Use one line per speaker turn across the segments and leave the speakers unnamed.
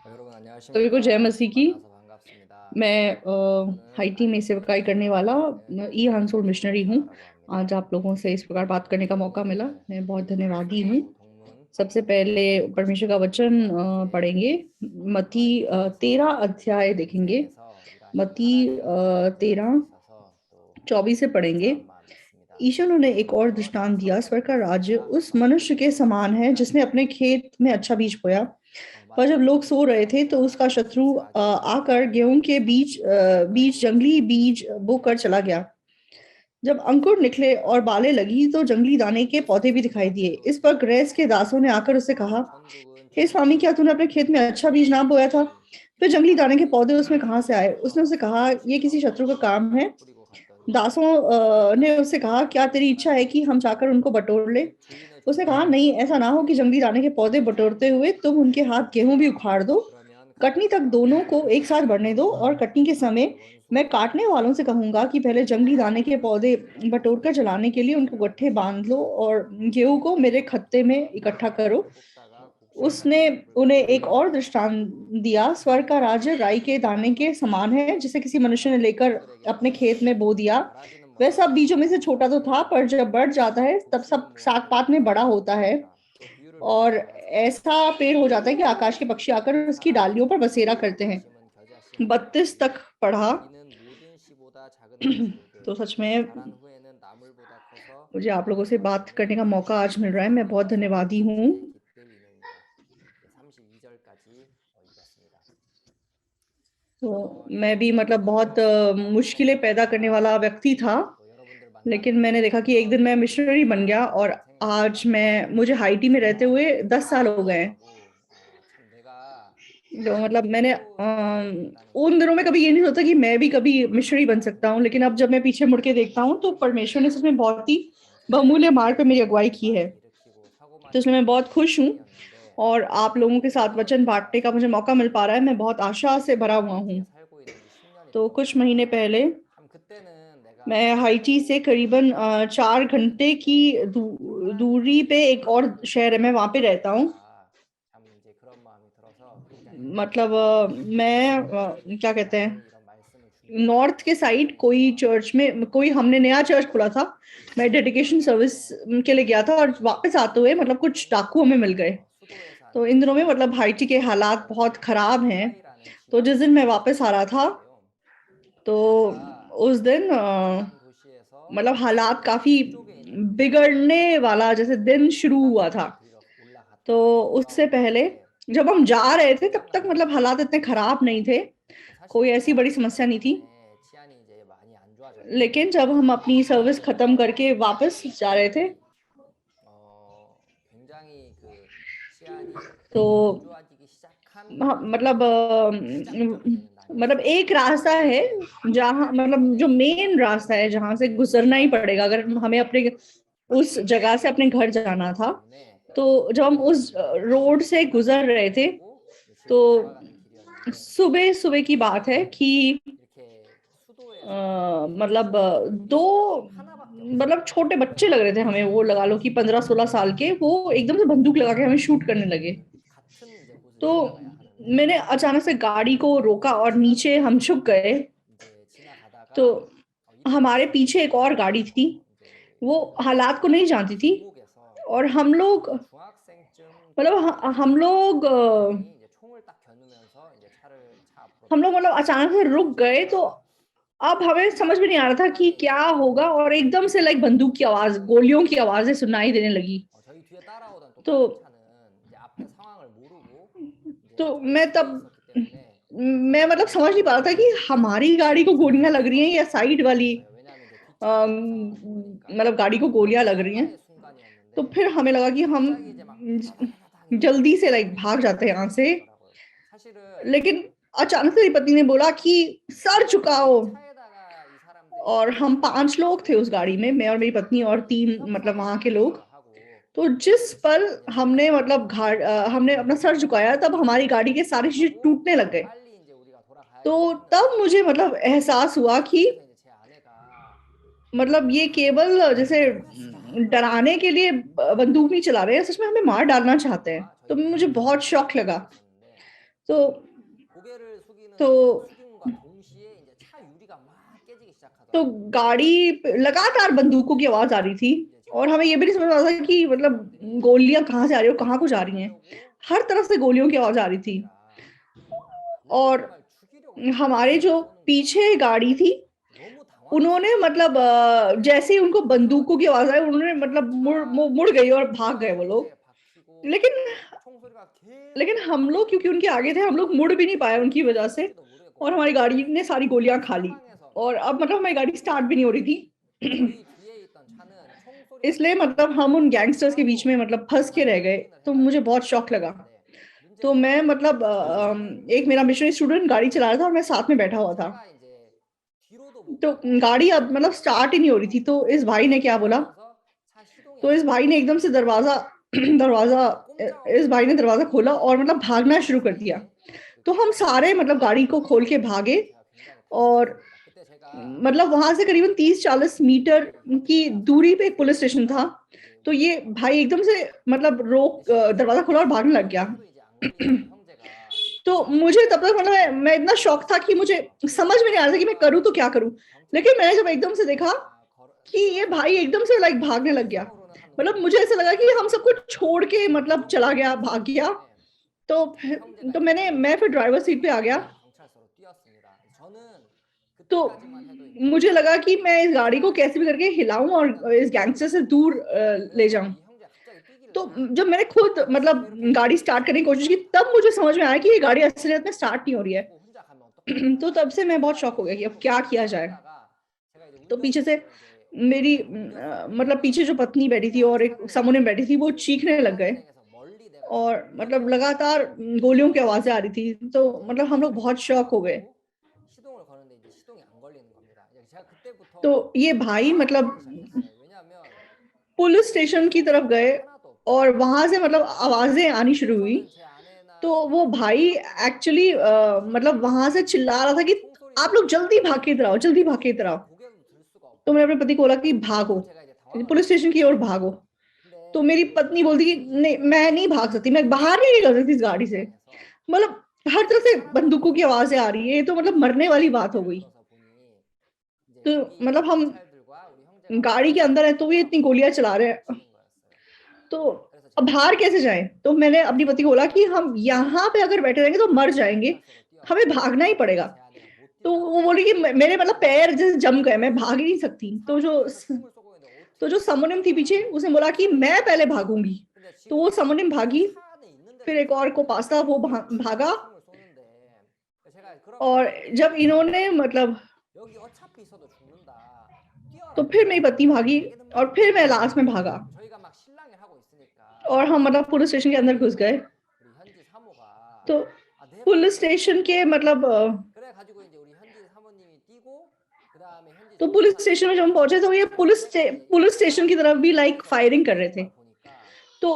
여러분
सभी को जय
안녕하십니까?
मसीह की।
만나서 반갑습니다.
मैं
저는
हाइटी में सेवकाई
하이티에서
करने वाला
사역하는
ई हांसोल मिशनरी हूँ।
이한솔 목사라고
आज
합니다.
आप लोगों से इस प्रकार बात करने का मौका मिला,
오늘
मैं बहुत धन्यवादी हूँ।
동문
सबसे पहले परमेश्वर का वचन
함께
पढ़ेंगे। मत्ती
하이티에서
13 अध्याय देखेंगे।
전쟁에서 일하신
मत्ती
하나님의 사역을
13
있어서 또
24 से पढ़ेंगे।
감사한 마음이 있습니다.
ईशा ने एक और
먼저
दृष्टांत दिया, स्वर्ग का राज्य
사도행전입니다.
उस मनुष्य के समान है जिसने अपने खेत में अच्छा बीज बोया। पर जब लोग सो रहे थे तो उसका शत्रु आकर गेहूं के बीच जंगली बीज बोकर चला गया। जब अंकुर निकले और बालें लगी तो जंगली दाने के पौधे भी दिखाई दिए। इस पर ग्रैस के दासों ने आकर उससे कहा, हे स्वामी, क्या तूने अपने खेत में अच्छा बीज ना बोया था? फिर जंगली दाने के पौधे उसमें कहाँ से आए? उसने उससे कहा, ये किसी शत्रु का काम है।
뿌리고 갔더니
दासों ने उससे कहा, क्या तेरी इच्छा है कि हम जाकर उनको बटोर ले?
주인의
उसने कहा,
종들이
नहीं, ऐसा ना हो कि जंगली दाने के पौधे बटोरते हुए तुम उनके हाथ गेहूं भी उखाड़ दो।
그러면
कटनी तक
그날부터
दोनों को एक साथ
하나님의
बढ़ने दो, और कटनी के समय
원수
मैं काटने वालों से कहूंगा कि पहले जंगली दाने के पौधे बटोर कर जलाने के लिए उनको गट्ठे बांध लो और गेहूं को मेरे खत्ते में इकट्ठा करो।
뽑다가
उसने
곡식을 굽을
उन्हें
것이요
एक और दृष्टांत दिया, स्वर्ग का राज्य राई के दाने के समान है जिसे किसी मनुष्य ने लेकर अपने खेत में बो दिया।
자라지는
वह
못하고
सब बीजों में से छोटा तो था, पर जब बढ़ जाता है तब सब
곡식은
साग
무화과나무
पात में बड़ा होता है
같다. 또 비유를
और
베풀어 말하되
ऐसा पेड़ हो जाता है कि आकाश के पक्षी आकर उसकी
사람이
डालियों पर बसेरा करते हैं।
심은 겨자씨 같으니
32 तक पढ़ा।
이는 모든 씨보다 작은 것이로되
तो सच में
자란 후에는 나물보다 커서
मुझे आप लोगों से बात
열매가
करने का
많고
मौका आज मिल रहा है, मैं बहुत धन्यवादी हूँ।
천국에 깃들이느니라. 32절까지 읽었습니다.
तो मैं भी मतलब बहुत मुश्किलें पैदा करने वाला व्यक्ति था,
또 여러분들
लेकिन मैंने देखा कि एक दिन मैं मिशनरी बन गया और आज मुझे हाइटी में रहते हुए 10 साल हो गए हैं।
참 내가
तो मतलब मैंने
이대로 전도사역을 했다는
उन दिनों
것을
में कभी ये नहीं सोचा कि मैं भी कभी मिशनरी बन सकता हूँ, लेकिन अब जब मैं पीछे मुड़ के देखता हूँ तो परमेश्वर ने सच में बहुत ही बहुमूल्य मार्ग पे मेरी अगुवाई की है।
사건을 일으키고 사고
तो
많이
इसलिए मैं बहुत खुश हूँ
시간이었는데
और आप लोगों के साथ वचन बांटने का मुझे मौका मिल पा रहा है। मैं बहुत आशा से भरा हुआ हूँ।
하이티에 살고 있는 지 10년이
तो कुछ
되었습니다.
महीने पहले
참 그때는 내가
मैं हाइटी से करीबन 4 घंटे की दूरी पे एक और शहर है, मैं वहाँ पे रहता हूँ।
참 이제 그런 마음이 들어서 굉장히
मतलब मैं क्या कहते हैं,
이런 말씀을 준비하고
नॉर्थ के साइड कोई चर्च में कोई हमने नया चर्च खोला था। मैं डेडिकेशन सर्विस के लिए गया था और वापस आते हुए मतलब कुछ डाकू हमें मिल गए।
수도에 사는
तो इन दिनों में मतलब हाइटी के हालात बहुत खराब हैं।
하와이라는
तो
지방에
जिस दिन मैं वापस आ रहा था
있는데요.
तो
거기가
उस दिन
가장 도시에서
मतलब हालात काफी
북쪽에 있는 도시예요.
बिगड़ने वाला जैसे दिन शुरू हुआ था।
해상도로
तो
올라갔다가 다시
उससे
돌아오고
पहले
있는데
जब हम जा रहे थे तब तक
엄청난
मतलब हालात इतने खराब नहीं थे, कोई
사실
ऐसी बड़ी समस्या नहीं थी।
치안이 이제 많이 안 좋아졌고
लेकिन जब हम अपनी सर्विस खत्म करके वापस जा रहे थे
사람들이 굉장히 그 치안이
तो
안 좋아지기 시작한
मतलब
시작점이 되는
मतलब
날이었어요.
एक रास्ता है जहाँ मतलब जो मेन रास्ता है जहाँ से गुजरना ही पड़ेगा अगर हमें अपने उस जगह से अपने घर जाना था।
때문에
तो जब हम उस रोड से गुजर रहे थे
가고
तो
집으로 돌아가는 길이었는데
सुबह सुबह की बात है कि
이렇게 수도에서
मतलब दो
하나밖에
मतलब
없었어요.
छोटे बच्चे लग रहे थे हमें, वो लगा लो कि 15-16 साल के, वो एकदम से बंदूक लगा के हमें शूट करने लगे।
같은 이제 곳을
तो
지나가야 하는데
मैंने अचानक से गाड़ी को रोका और नीचे हम झुक गए।
이제
तो
지나가다가 이때
हमारे
당시에
पीछे एक और गाड़ी थी,
이제
वो हालात को नहीं जानती थी
길목에서
और हम लोग
중학생쯤
मतलब हम लोग
분이 이제 총을 딱 겨누면서 이제 차 앞으로
हम लोग मतलब अचानक से रुक गए। तो अब हमें समझ में नहीं आ रहा था कि क्या होगा और एकदम से लाइक बंदूक की आवाज, गोलियों की आवाजें सुनाई देने लगी।
저희 뒤에 따라오던 또
तो
다른 차는 이제 앞에 상황을 모르고 이제
तो
저희
मैं
뒤에
तब
있었기 때문에
मैं मतलब समझ नहीं पा रहा था कि हमारी गाड़ी को गोलियां लग रही हैं या साइड वाली
있었어요. 왜냐하면 이제 뒷차의 상황을 모르니까
मतलब गाड़ी को गोलियां लग रही हैं।
깜짝의
तो
순간이었는데
फिर हमें लगा कि हम
갑자기 이제 막 다다다다닥 이제
जल्दी से लाइक
총알이
भाग जाते हैं यहाँ से।
쏟아지더라고요. 사실은
लेकिन अचानक से मेरी पत्नी ने बोला कि सर झुकाओ,
이 차에다가 이 सा람들이
और हम 5 लोग थे
총을
उस गाड़ी में, मैं और मेरी पत्नी और 3 मतलब वहां के लोग।
하고
तो जिस पल
이제
हमने मतलब हमने अपना सर झुकाया तब हमारी गाड़ी के सारे शीशे
하고
टूटने लग गए।
빨리 이제 우리가
तो
돌아가야겠다
तब
했는데
मुझे मतलब एहसास हुआ कि
그때서 이제 제 아내가
मतलब ये केवल जैसे डराने के लिए बंदूक नहीं चला रहे हैं, सच में हमें मार डालना चाहते हैं।
와
तो
저희
मुझे बहुत शॉक लगा।
있었는데
तो
고개를 숙이는
तो
숙임과 동시에 이제 차 유리가 막 깨지기
तो
시작하더라고요.
गाड़ी पे लगातार बंदूकों की आवाज आ रही थी
이제
और हमें ये भी नहीं समझ आ रहा था कि मतलब गोलियां कहाँ से आ रही है और कहाँ को जा रही हैं। हर तरफ से गोलियों की आवाज आ रही थी और
정말 죽이려고
हमारे जो पीछे गाड़ी थी
너무
उन्होंने मतलब जैसे ही उनको बंदूकों की आवाज आई उन्होंने मतलब मुड़ गई और भाग गए वो लोग। लेकिन लेकिन हम लोग क्योंकि उनके आगे थे हम लोग मुड़ भी नहीं पाए उनकी वजह से और हमारी गाड़ी ने सारी गोलियां खा ली और अब मतलब हमारी गाड़ी स्टार्ट भी नहीं हो रही थी।
저희 뒤에 있던 차는 총소리가
इसलिए मतलब हम उन गैंगस्टर्स के बीच में मतलब फंस के रह गए तो मुझे बहुत शौक लगा। तो मैं मतलब एक मेरा मिशनरी स्टूडेंट गाड़ी चला रहा था और मैं साथ में बैठा हुआ था।
차가 이제 뒤로도 못
तो
가고
गाड़ी अब मतलब स्टार्ट ही नहीं हो रही थी। तो इस भाई ने क्या बोला,
차 시동이
तो इस भाई ने एकदम से दरवाजा दरवाजा इस भाई ने दरवाजा खोला और मतलब भागना शुरू कर दिया। तो हम सारे मतलब गाड़ी को खोल के भागे और
그때 제가
मतलब वहां से करीबन 30-40 मीटर की दूरी पे एक पुलिस स्टेशन था। तो ये भाई एकदम से मतलब दरवाजा खोला और भागने लग गया।
이제 안 걸리는 형제가
तो मुझे तब तक मतलब मैं इतना शौक था कि मुझे समझ में नहीं आ रहा था कि मैं करूँ तो क्या करूँ। लेकिन मैंने जब एकदम से देखा कि ये भाई एकदम से लाइक भागने लग गया, मतलब मुझे ऐसा लगा कि हम सबको छोड़ के मतलब चला गया, भाग गया। तो मैं फिर ड्राइवर सीट पे आ गया।
경찰서로 뛰었습니다. 저는
तो
그때까지만 해도 이제
मुझे लगा कि मैं इस गाड़ी को कैसे भी करके हिलाऊं और इस गैंगस्टर से दूर ले जाऊं।
이 형제가 갑자기 뛰길래
तो जब मैंने खुद मतलब गाड़ी स्टार्ट करने की कोशिश की तब मुझे समझ में आया कि ये गाड़ी असलियत में स्टार्ट नहीं हो रही है।
혼자 가면 어떡하나.
तो तब से मैं बहुत शौक हो गया कि अब क्या किया जाए।
제가 이제
तो पीछे से
운전석으로
मेरी मतलब पीछे जो पत्नी बैठी थी और एक सामने बैठी थी वो चीखने लग गए
멀리 내가
और मतलब लगातार गोलियों की आवाजें आ रही थी। तो मतलब हम लोग बहुत शॉक हो गए।
시동을 거는데 이제 시동이 안 걸리는 겁니다. 제가 그때부터
तो ये भाई मतलब
시작했어요. 왜냐하면
पुलिस स्टेशन की तरफ गए और वहां से मतलब आवाजें आनी शुरू हुई।
제 아내나
तो वो भाई एक्चुअली मतलब वहां से चिल्ला रहा था कि आप लोग जल्दी भाग के इधर आओ, जल्दी भाग के इधर आओ।
고개도 들 수가
तो
없고
मैंने अपने पति को बोला कि भागो,
제가 이제 당황을
पुलिस स्टेशन की ओर भागो।
근데
तो मेरी पत्नी बोलती कि नहीं मैं नहीं भाग सकती, मैं बाहर नहीं निकल सकती इस गाड़ी से। मतलब हर तरफ से बंदूकों की आवाजें आ रही है, तो मतलब मरने वाली बात हो गई। तो मतलब हम गाड़ी के अंदर है तो भी इतनी गोलियां चला रहे हैं, तो अब बाहर कैसे जाएं? तो मैंने अपनी पति को बोला कि हम यहाँ पे अगर बैठे रहेंगे तो मर जाएंगे, हमें भागना ही पड़ेगा। तो वो बोली कि मेरे मतलब पैर जैसे जम गए, मैं भाग ही नहीं सकती। तो जो समोनिम थी पीछे उसने बोला कि मैं पहले भागूंगी। तो वो समोनिम भागी, फिर एक और को पास था वो भागा और जब इन्होंने मतलब
여기 어차피 있어도 죽는다.
तो फिर मेरी पत्नी भागी और फिर मैं लास्ट में भागा
저희가 막 실랑을 하고 있으니까
और हम मतलब पुलिस स्टेशन के अंदर घुस गए।
우리 현지 सा모가
तो पुलिस स्टेशन के मतलब
그래 가지고 이제 우리 현지 사모님이 뛰고 그다음에 현지
तो पुलिस स्टेशन में जब हम पहुंचे तो ये पुलिस स्टेशन की तरफ भी लाइक फायरिंग कर रहे थे। तो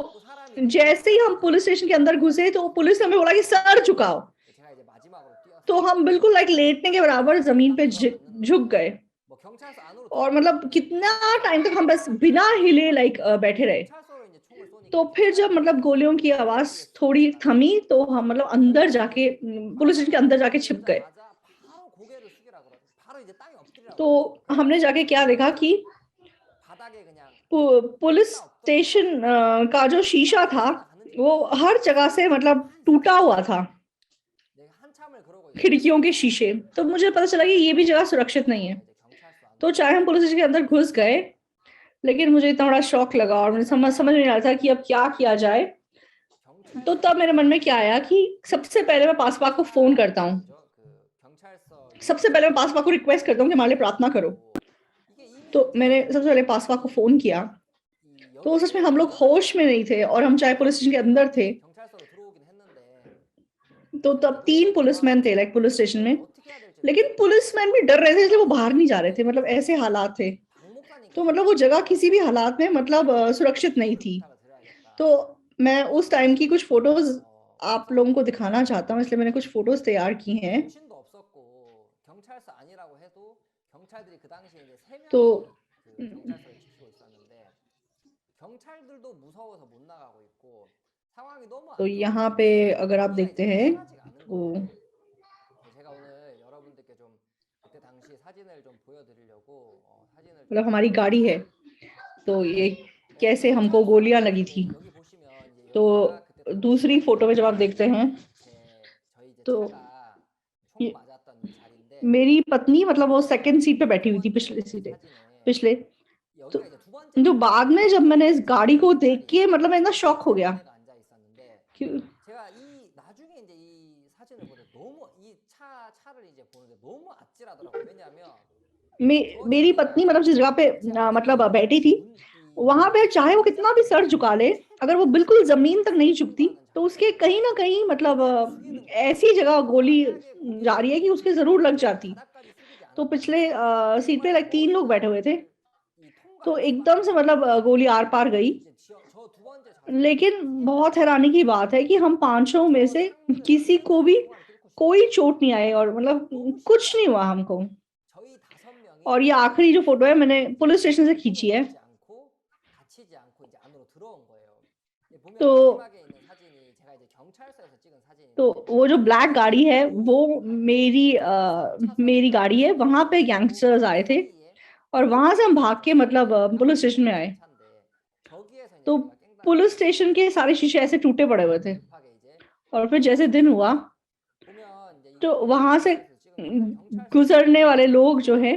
जैसे ही हम पुलिस स्टेशन के अंदर घुसे तो पुलिस ने हमें बोला कि सर झुकाओ।
제가 이제 마지막으로 뛰었어요.
तो हम बिल्कुल लाइक लेटने के बराबर जमीन पे झुक गए
뭐 경찰서 안으로
और मतलब कितना टाइम तक हम बस बिना हिले लाइक बैठे रहे।
경찰서로 이제 총을 쏘니까
तो फिर जब मतलब गोलियों की आवाज थोड़ी थमी तो हम मतलब अंदर जाके पुलिस स्टेशन के अंदर जाके छिप गए।
바로 고개를 숙이라 그러. 바로 이제 땅에 엎드리라고.
तो हमने जाके क्या देखा कि
바닥에 그냥
पुलिस स्टेशन का जो शीशा था वो हर जगह से मतलब टूटा हुआ था,
내가 한참을 그러고 있어.
खिड़कियों के शीशे। तो मुझे पता चला कि ये भी जगह सुरक्षित नहीं है। तो चाहे हम पुलिस स्टेशन के अंदर घुस गए लेकिन मुझे इतना बड़ा शौक लगा और मुझे समझ नहीं आ रहा था कि अब क्या किया जाए। तो तब मेरे मन में क्या आया कि सबसे पहले मैं पासपा को फोन करता हूँ, सबसे पहले मैं पासपा को रिक्वेस्ट करता हूँ कि हमारे लिए प्रार्थना करो। तो मैंने सबसे पहले पासपा को फोन किया। तो सच में हम लोग होश में नहीं थे और हम चाहे पुलिस स्टेशन के अंदर थे। तो तब 3 पुलिसमैन थे लाइक पुलिस स्टेशन में, लेकिन पुलिसमैन भी डर रहे थे इसलिए वो बाहर नहीं जा रहे थे। मतलब ऐसे हालात थे। तो मतलब वो जगह किसी भी हालात में मतलब सुरक्षित नहीं थी। तो मैं उस टाइम की कुछ फोटोज आप लोगों को दिखाना चाहता हूँ, इसलिए मैंने कुछ फोटोज तैयार की हैं।
정신도 없었고 경찰서 아니라고 해도 경찰들이 그 당시에 이제 3명이
तो
그 경찰서를 지키고 있었는데 경찰들도 무서워서 못 나가고 있고 상황이 너무
तो
안
यहाँ
좋은데
पे अगर आप
고기가
देखते
이제
हैं
편하지가 않은
ओ
제가 오늘 여러분들께 좀 그때 당시 사진을 좀 보여드리려고 사진을 좀
मतलब हमारी गाड़ी है, तो ये कैसे हमको
경찰서
गोलियां
안에
लगी
이제
थी।
여기 보시면 이제
तो
여기가 그때 당시
दूसरी फोटो में जब आप देखते हैं
저희 이제
तो
차가 총
ये
맞았던 이 자리인데
मेरी पत्नी मतलब वो सेकंड सीट पे
두
बैठी हुई थी,
번째
पिछले सीट
사진에
पिछले। तो
여기가 이제 두 번째
जो
차예요.
बाद में जब मैंने इस गाड़ी को देख के मतलब मैं इतना शॉक हो गया
아내가 앉아 있었는데
कि
제가 이 나중에 이제 이 사진을 보는데 너무 이 차를 이제 보는데 너무 아찔하더라고요. 왜냐하면
मेरी पत्नी मतलब जिस जगह पे मतलब बैठी थी वहां पे चाहे वो कितना भी सर झुका ले, अगर वो बिल्कुल जमीन तक नहीं झुकती तो उसके कहीं ना कहीं मतलब ऐसी जगह गोली जा रही है कि उसके जरूर लग जाती। तो पिछले सीट पे लाइक 3 लोग बैठे हुए थे, तो एकदम से मतलब गोली आर पार गई। लेकिन बहुत हैरानी की बात है कि हम पांचों में से किसी को भी कोई चोट नहीं आई और मतलब कुछ नहीं हुआ हमको। और ये आखिरी जो फोटो है मैंने पुलिस स्टेशन से खींची है। तो वो जो ब्लैक गाड़ी है वो मेरी गाड़ी है। वहां पे गैंगस्टर्स आए थे और वहां से हम भाग के मतलब पुलिस स्टेशन में आए। तो पुलिस स्टेशन के सारे शीशे ऐसे टूटे पड़े हुए थे। और फिर जैसे दिन हुआ तो वहां से गुजरने वाले लोग जो है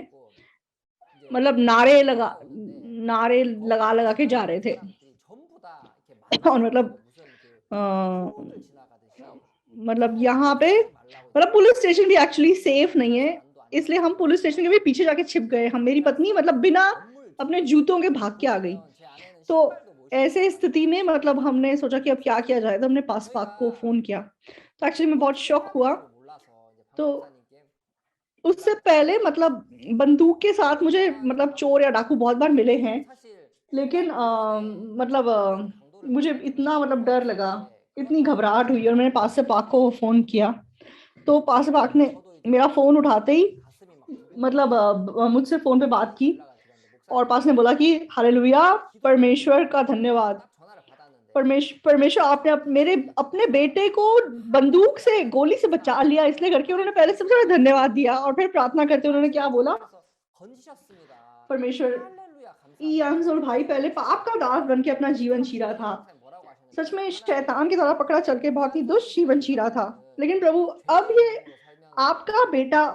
मतलब नारे लगा लगा के जा रहे थे। और मतलब यहाँ पे मतलब पुलिस स्टेशन भी एक्चुअली सेफ नहीं है, इसलिए हम पुलिस स्टेशन के भी पीछे जाके छिप गए। हम मेरी पत्नी मतलब बिना अपने जूतों के भाग के आ गई। तो ऐसे स्थिति में मतलब हमने सोचा कि अब क्या किया जाए, तो हमने पास पाक को फोन किया। तो एक्चुअली मैं बहुत शॉक हुआ। तो उससे पहले मतलब बंदूक के साथ मुझे मतलब चोर या डाकू बहुत बार मिले हैं, लेकिन मुझे इतना मतलब डर लगा, इतनी घबराहट हुई और मैंने पास से पाक को फोन किया। तो पास से पाक ने मेरा फोन उठाते ही मतलब मुझसे फोन पे बात की और पास ने बोला कि हालेलुया, परमेश्वर का धन्यवाद। परमेश्वर आपने मेरे अपने बेटे को बंदूक से गोली से बचा लिया, इसलिए करके उन्होंने पहले सबसे पहले धन्यवाद दिया और फिर प्रार्थना करते उन्होंने क्या बोला, परमेश्वर और भाई पहले पाप का दास बन के अपना जीवन जी रहा था, सच में शैतान की तरह पकड़ा चल के बहुत ही दुष्ट जीवन जी रहा था, लेकिन प्रभु अब ये आपका बेटा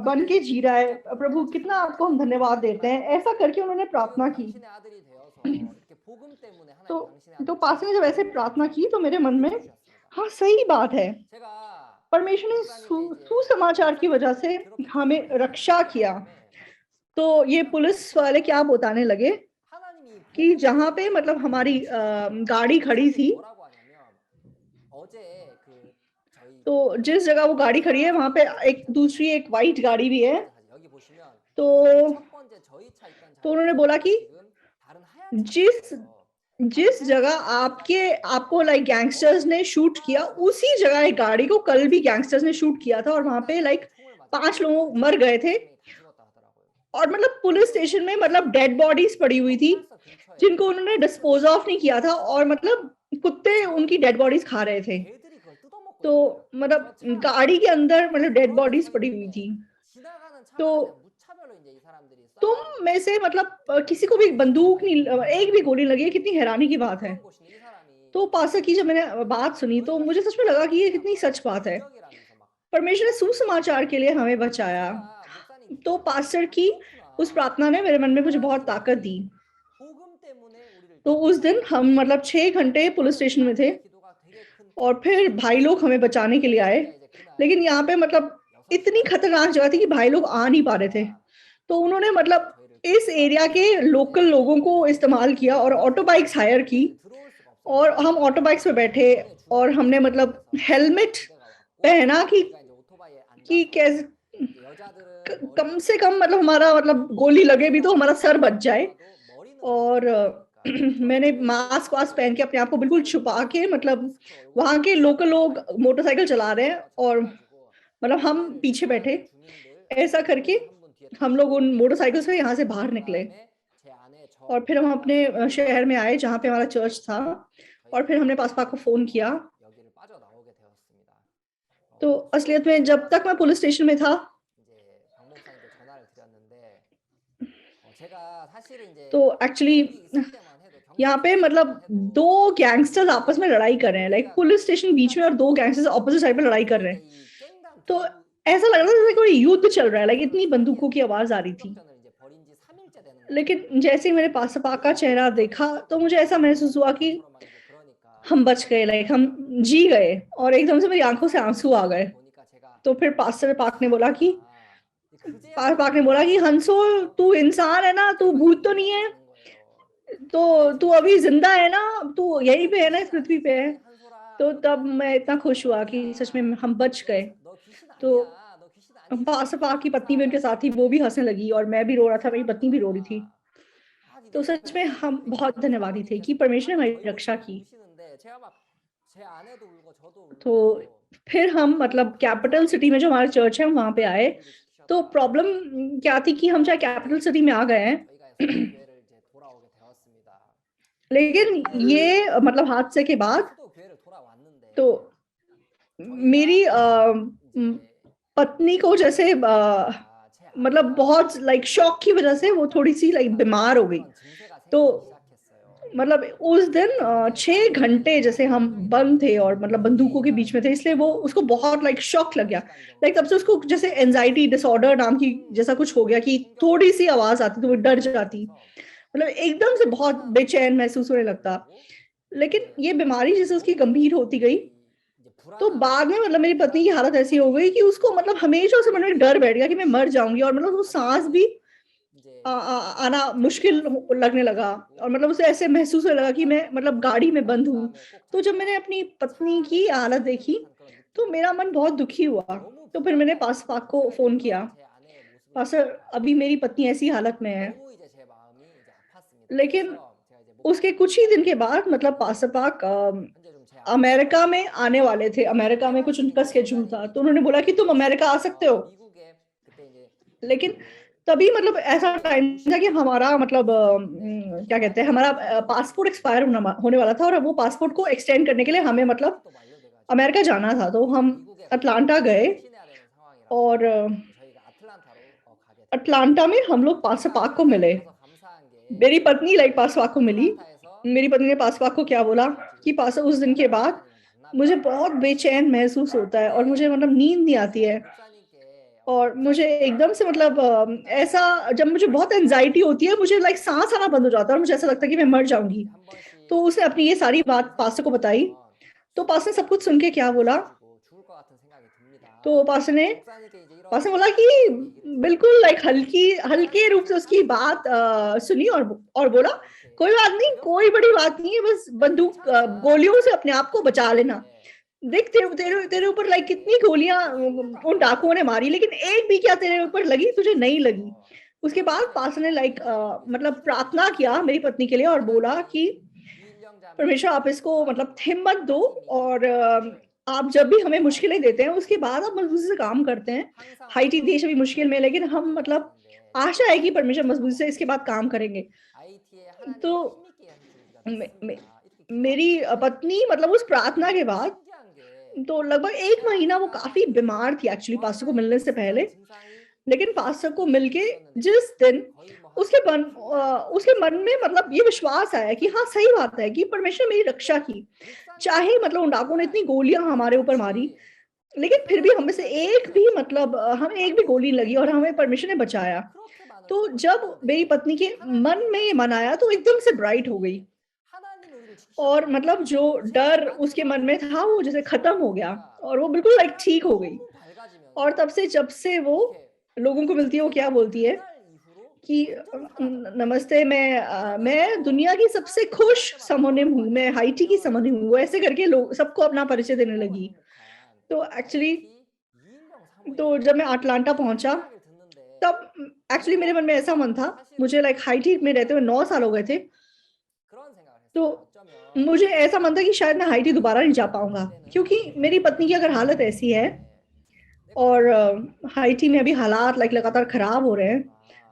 बन के जी रहा है। प्रभु कितना आपको हम धन्यवाद देते हैं। ऐसा करके उन्होंने प्रार्थना की। तो पास ने जब ऐसे प्रार्थना की तो मेरे मन में हाँ सही बात है, परमेश्वर ने सुसमाचार की वजह से हमें रक्षा किया। तो ये पुलिस वाले क्या बताने लगे कि जहां पे मतलब हमारी गाड़ी खड़ी थी, तो जिस जगह वो गाड़ी खड़ी है वहां पे एक वाइट गाड़ी भी है। तो उन्होंने बोला कि जिस जगह आपको लाइक गैंगस्टर्स ने शूट किया, उसी जगह एक गाड़ी को कल भी गैंगस्टर्स ने शूट किया था और वहां पे लाइक 5 लोग मर गए थे। और मतलब पुलिस स्टेशन में मतलब डेड बॉडीज पड़ी हुई थी जिनको उन्होंने डिस्पोज ऑफ नहीं किया था और मतलब कुत्ते उनकी डेड बॉडीज खा रहे थे। तो मतलब गाड़ी के अंदर मतलब डेड बॉडीज पड़ी हुई थी। तो तुम में से मतलब किसी को भी बंदूक नहीं, एक भी गोली लगी है, कितनी हैरानी की बात है। तो पास्टर की जब मैंने बात सुनी तो मुझे सच में लगा कि ये कितनी सच बात है। परमेश्वर ने सुसमाचार के लिए हमें बचाया। तो पास्टर की उस प्रार्थना ने मेरे मन में मुझे बहुत ताकत दी। तो उस दिन हम मतलब 6 घंटे पुलिस स्टेशन में थे और फिर भाई लोग हमें बचाने के लिए आए, लेकिन यहाँ पे मतलब इतनी खतरनाक जगह थी कि भाई लोग आ नहीं पा रहे थे। तो उन्होंने मतलब इस एरिया के लोकल लोगों को इस्तेमाल किया और ऑटो बाइक्स हायर की और हम ऑटो बाइक्स पे बैठे और हमने मतलब हेलमेट पहना कि कैसे कम से कम मतलब हमारा मतलब गोली लगे भी तो हमारा सर बच जाए। और मैंने मास्क वास्क पहन के अपने आप को बिल्कुल छुपा के मतलब वहां के लोकल लोग मोटरसाइकिल चला रहे हैं और मतलब हम पीछे बैठे। ऐसा करके हम लोग उन मोटरसाइकिल से यहाँ से बाहर निकले और फिर हम अपने शहर में आए जहाँ पे हमारा चर्च था और फिर हमने पासपाक को फोन किया। तो असलियत में जब तक मैं पुलिस स्टेशन में था,
이제 박 목사님께 전화를 드렸는데 제가 사실은 이제
तो एक्चुअली
여기 있을 때만 해도
यहाँ
경찰
पे
있을
मतलब
때만 해도
2 गैंगस्टर्स आपस में लड़ाई कर रहे हैं, लाइक पुलिस स्टेशन बीच में और 2 गैंगस्टर्स ऑपोजिट साइड पे लड़ाई कर रहे हैं।
이 깽단
तो
교류
ऐसा लग रहा था जैसे कोई युद्ध चल रहा है, लाइक इतनी बंदूकों की आवाज आ रही थी।
공격전을 이제 벌인 지 3일째 되는 거예요.
लेकिन जैसे ही मैंने पासपाक का चेहरा देखा तो मुझे ऐसा महसूस हुआ कि
막 이제 그러니까
हम बच गए, लाइक हम जी गए, और एकदम से मेरी आंखों से आंसू आ गए।
보니까 제가
तो फिर पास्टर पाक ने बोला कि
그제야
पास्टर पाक ने बोला कि हंसो, तू इंसान है ना, तू भूत तो नहीं है,
되는 거예요.
तो तू अभी जिंदा है ना, तू यहीं पे है ना, इस पृथ्वी पे है।
한솔아,
तो तब मैं इतना खुश हुआ कि सच में हम बच गए।
너 귀신
तो
아니야. 너 귀신 아니야.
पास्टर पाक की पत्नी भी उनके साथ थी, वो भी हंसने लगी और मैं भी रो रहा था, मेरी पत्नी भी रो रही थी। तो सच में हम बहुत धन्यवादी थे कि परमेश्वर ने हमारी रक्षा की।
우시는데 제가 막 제 아내도 울고 저도 울고
तो फिर हम मतलब कैपिटल सिटी में जो हमारा चर्च है वहां पे आए। तो प्रॉब्लम क्या थी कि हम चाहे कैपिटल सिटी में आ गए हैं,
저희가 교회를 이제 돌아오게 되었습니다.
लेकिन ये मतलब हादसे के बाद
또 교회를 돌아왔는데
तो मेरी पत्नी को जैसे मतलब बहुत लाइक शॉक की वजह से वो थोड़ी सी लाइक बीमार हो गई। तो मतलब उस दिन 6 घंटे जैसे हम बंद थे और मतलब बंदूकों के बीच में थे, इसलिए वो उसको बहुत लाइक शॉक लग गया। लाइक तब से उसको जैसे एंजाइटी डिसऑर्डर नाम की जैसा कुछ हो गया कि थोड़ी सी आवाज आती तो वो डर जाती, मतलब एकदम से बहुत बेचैन महसूस होने लगता। लेकिन ये बीमारी जैसे उसकी गंभीर होती गई तो बाद में मतलब मेरी पत्नी की हालत ऐसी हो गई कि उसको मतलब हमेशा उसे मन में डर बैठ गया कि मैं मर जाऊंगी, और मतलब वो सांस भी आना मुश्किल लगने लगा, और मतलब उसे ऐसे महसूस होने लगा कि मैं मतलब गाड़ी में बंद हूँ। तो जब मैंने अपनी पत्नी की हालत देखी तो मेरा मन बहुत दुखी हुआ। तो फिर मैंने पास्टर को फोन किया, पास्टर अभी मेरी पत्नी ऐसी हालत में है।
너무 이제 제 마음이 이제 아팠습니다.
लेकिन
그래서 제가 이제
उसके कुछ ही दिन के बाद मतलब पास्टर पाक
현재 좀제
अमेरिका में आने वाले थे, अमेरिका में कुछ उनका स्केड्यूल था, तो उन्होंने बोला कि तुम अमेरिका आ सकते हो।
미국에 그때 이제
लेकिन तभी मतलब ऐसा टाइम था कि हमारा मतलब क्या कहते हैं, हमारा पासपोर्ट एक्सपायर होने वाला था, और वो पासपोर्ट को एक्सटेंड करने के लिए हमें मतलब
또 만료돼가지고
अमेरिका जाना था। तो हम
미국에
अटलांटा गए
신해야 되는 상황이라서
और
저희가 아틀란타로 가게 됐어요.
अटलांटा में हम लोग पास्टर पाक को मिले।
가서 감사한 게
मेरी पत्नी लाइक पास्टर पाक को मिली।
아틀란타에서
मेरी पत्नी ने पास्टर पाक को क्या बोला कि पास्टर उस दिन के बाद मुझे बहुत बेचैन महसूस होता है और मुझे मतलब नींद नहीं आती है,
목사님께
और मुझे एकदम से मतलब ऐसा जब मुझे बहुत एंजाइटी होती है, मुझे लाइक सांस आना बंद हो जाता है और मुझे ऐसा लगता है कि मैं मर जाऊंगी।
한 번씩
तो उसने अपनी ये सारी बात पास्टर को बताई। तो पास्टर ने सब कुछ सुन के क्या बोला,
죽을 것 같은 생각이 듭니다.
तो पास्टर ने
목사님께 이제 이런
बोला कि बिल्कुल लाइक हल्के रूप से उसकी बात सुनी और बोला कोई बात नहीं, कोई बड़ी बात नहीं है, बस बंदूक गोलियों से अपने आप को बचा लेना। देख तेरे तेरे तेरे ऊपर लाइक कितनी गोलियां उन डाकुओं ने मारी, लेकिन एक भी क्या तेरे ऊपर लगी, तुझे नहीं लगी। उसके बाद पास्टर ने लाइक मतलब प्रार्थना किया मेरी पत्नी के लिए और बोला कि परमेश्वर आप इसको मतलब हिम्मत दो, और आप जब भी हमें मुश्किलें देते हैं उसके बाद आप मजबूती से काम करते हैं। हाइटी देश अभी मुश्किल में है, लेकिन हम मतलब आशा है कि परमेश्वर मजबूती से इसके बाद काम करेंगे। तो मे, मे, मेरी पत्नी मतलब उस प्रार्थना के बाद तो लगभग 1 महीना वो काफी बीमार थी एक्चुअली पास्टर को मिलने से पहले। लेकिन पास्टर को मिलके जिस दिन उसके मन में मतलब ये विश्वास आया कि हाँ सही बात है कि परमेश्वर ने मेरी रक्षा की। चाहे मतलब उन डाकुओं ने इतनी गोलियां हमारे ऊपर मारी, लेकिन फिर भी हमें से एक भी मतलब हमें एक भी गोली नहीं लगी और हमें परमेश्वर ने बचाया। तो जब मेरी पत्नी के मन में ये मन आया तो एकदम से ब्राइट हो गई, और मतलब जो डर उसके मन में था वो जैसे खत्म हो गया और वो बिल्कुल लाइक ठीक हो गई। और तब से जब से वो लोगों को मिलती है वो क्या बोलती है कि नमस्ते, मैं दुनिया की सबसे खुश समोनिम हूँ, मैं हाइटी की समोनिम हूँ। वो ऐसे करके लोग सबको अपना परिचय देने लगी। तो एक्चुअली तो जब मैं अटलांटा पहुंचा तब एक्चुअली मेरे मन में ऐसा मन था, मुझे लाइक हाइटी में रहते हुए 9 साल हो गए थे, तो मुझे ऐसा मन था कि शायद मैं हाइटी दोबारा नहीं जा पाऊंगा, क्योंकि मेरी पत्नी की अगर हालत ऐसी है और हाइटी में अभी हालात लाइक लगातार खराब हो रहे हैं,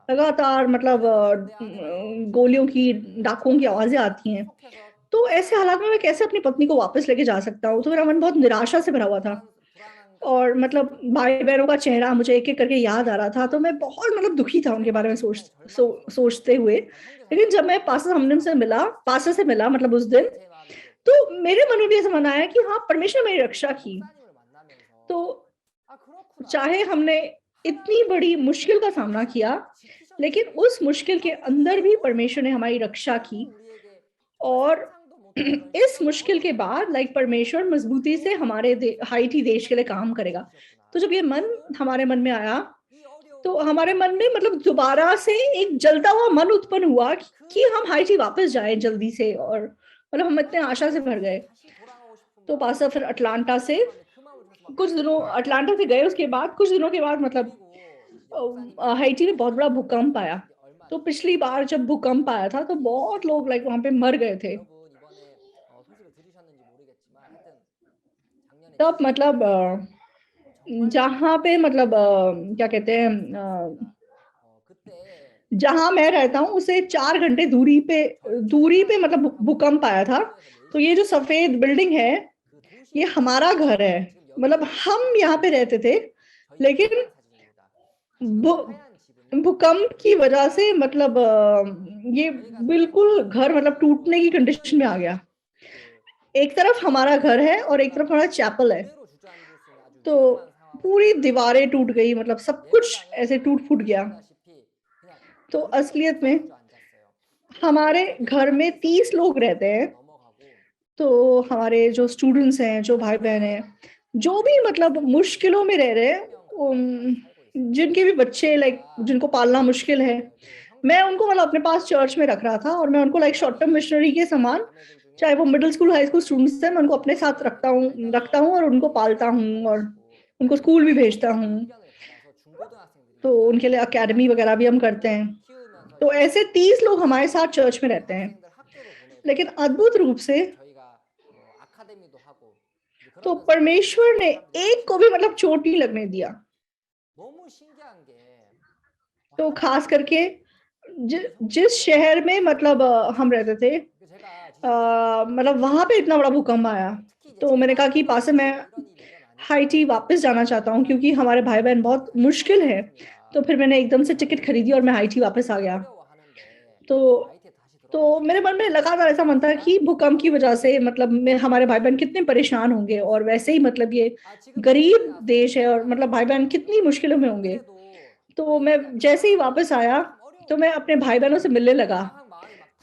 लगातार मतलब गोलियों की डाकुओं की आवाजें आती हैं, तो ऐसे हालात में मैं कैसे अपनी पत्नी को वापस लेके जा सकता हूँ। तो मेरा मन बहुत निराशा से भरा हुआ था और मतलब भाई बहनों का चेहरा मुझे एक एक करके याद आ रहा था, तो मैं बहुत मतलब दुखी था उनके बारे में सोचते हुए। लेकिन जब मैं पास्टर से मिला मतलब उस दिन, तो मेरे मन में भी ऐसा मन आया कि हाँ, परमेश्वर ने मेरी रक्षा की। तो चाहे हमने इतनी बड़ी मुश्किल का सामना किया, लेकिन उस मुश्किल के अंदर भी परमेश्वर ने हमारी रक्षा की। और इस मुश्किल के बाद लाइक परमेश्वर मजबूती से हमारे हाइटी देश के लिए काम करेगा। तो जब ये मन हमारे मन में आया, तो हमारे मन में मतलब दोबारा से एक जलता हुआ मन उत्पन्न हुआ कि हम हाइटी वापस जाएं जल्दी से, और मतलब हम इतने आशा से भर गए। तो पास्टर फिर अटलांटा से गए, उसके बाद कुछ दिनों के बाद मतलब हाइटी में बहुत बड़ा भूकंप आया। तो पिछली बार जब भूकंप आया था तो बहुत लोग लाइक वहां पे मर गए थे। तब मतलब जहाँ पे मतलब क्या कहते हैं, जहाँ मैं रहता हूँ उसे 4 घंटे दूरी पे मतलब भूकंप आया था। तो ये जो सफेद बिल्डिंग है, ये हमारा घर है। मतलब हम यहाँ पे रहते थे, लेकिन भूकंप की वजह से मतलब ये बिल्कुल घर मतलब टूटने की कंडीशन में आ गया। एक तरफ हमारा घर है और एक तरफ हमारा चैपल है। तो पूरी दीवारें टूट गई, मतलब सब कुछ ऐसे टूट फूट गया। तो असलियत में हमारे घर में 30 लोग रहते हैं। तो हमारे जो स्टूडेंट्स हैं, जो भाई बहन हैं, जो भी मतलब मुश्किलों में रह रहे हैं, जिनके भी बच्चे लाइक जिनको पालना मुश्किल है, मैं उनको मतलब अपने पास चर्च में रख रहा था, और मैं उनको लाइक शॉर्ट टर्म मिशनरी के समान, चाहे वो middle school high school students हैं, मैं उनको अपने साथ रखता हूँ और उनको पालता हूँ और उनको स्कूल भी भेजता हूँ। तो उनके लिए अकेडमी वगैरह भी हम करते हैं। तो ऐसे 30 लोग हमारे साथ चर्च में रहते हैं। लेकिन अद्भुत रूप से तो परमेश्वर ने एक को भी मतलब चोट नहीं लगने दिया। तो खास करके जिस शहर में मतलब हम रहते थे, मतलब वहां पे इतना बड़ा भूकंप आया। तो मैंने कहा कि पास मैं हाइटी वापस जाना चाहता हूँ, क्योंकि हमारे भाई बहन बहुत मुश्किल है। तो फिर मैंने एकदम से टिकट खरीदी और मैं हाइटी वापस आ गया। तो मेरे मन में लगातार ऐसा मन था कि भूकंप की वजह से मतलब मैं हमारे भाई बहन कितने परेशान होंगे, और वैसे ही मतलब ये गरीब देश है और मतलब भाई बहन कितनी मुश्किलों में होंगे। तो मैं जैसे ही वापस आया, तो मैं अपने भाई बहनों से मिलने लगा।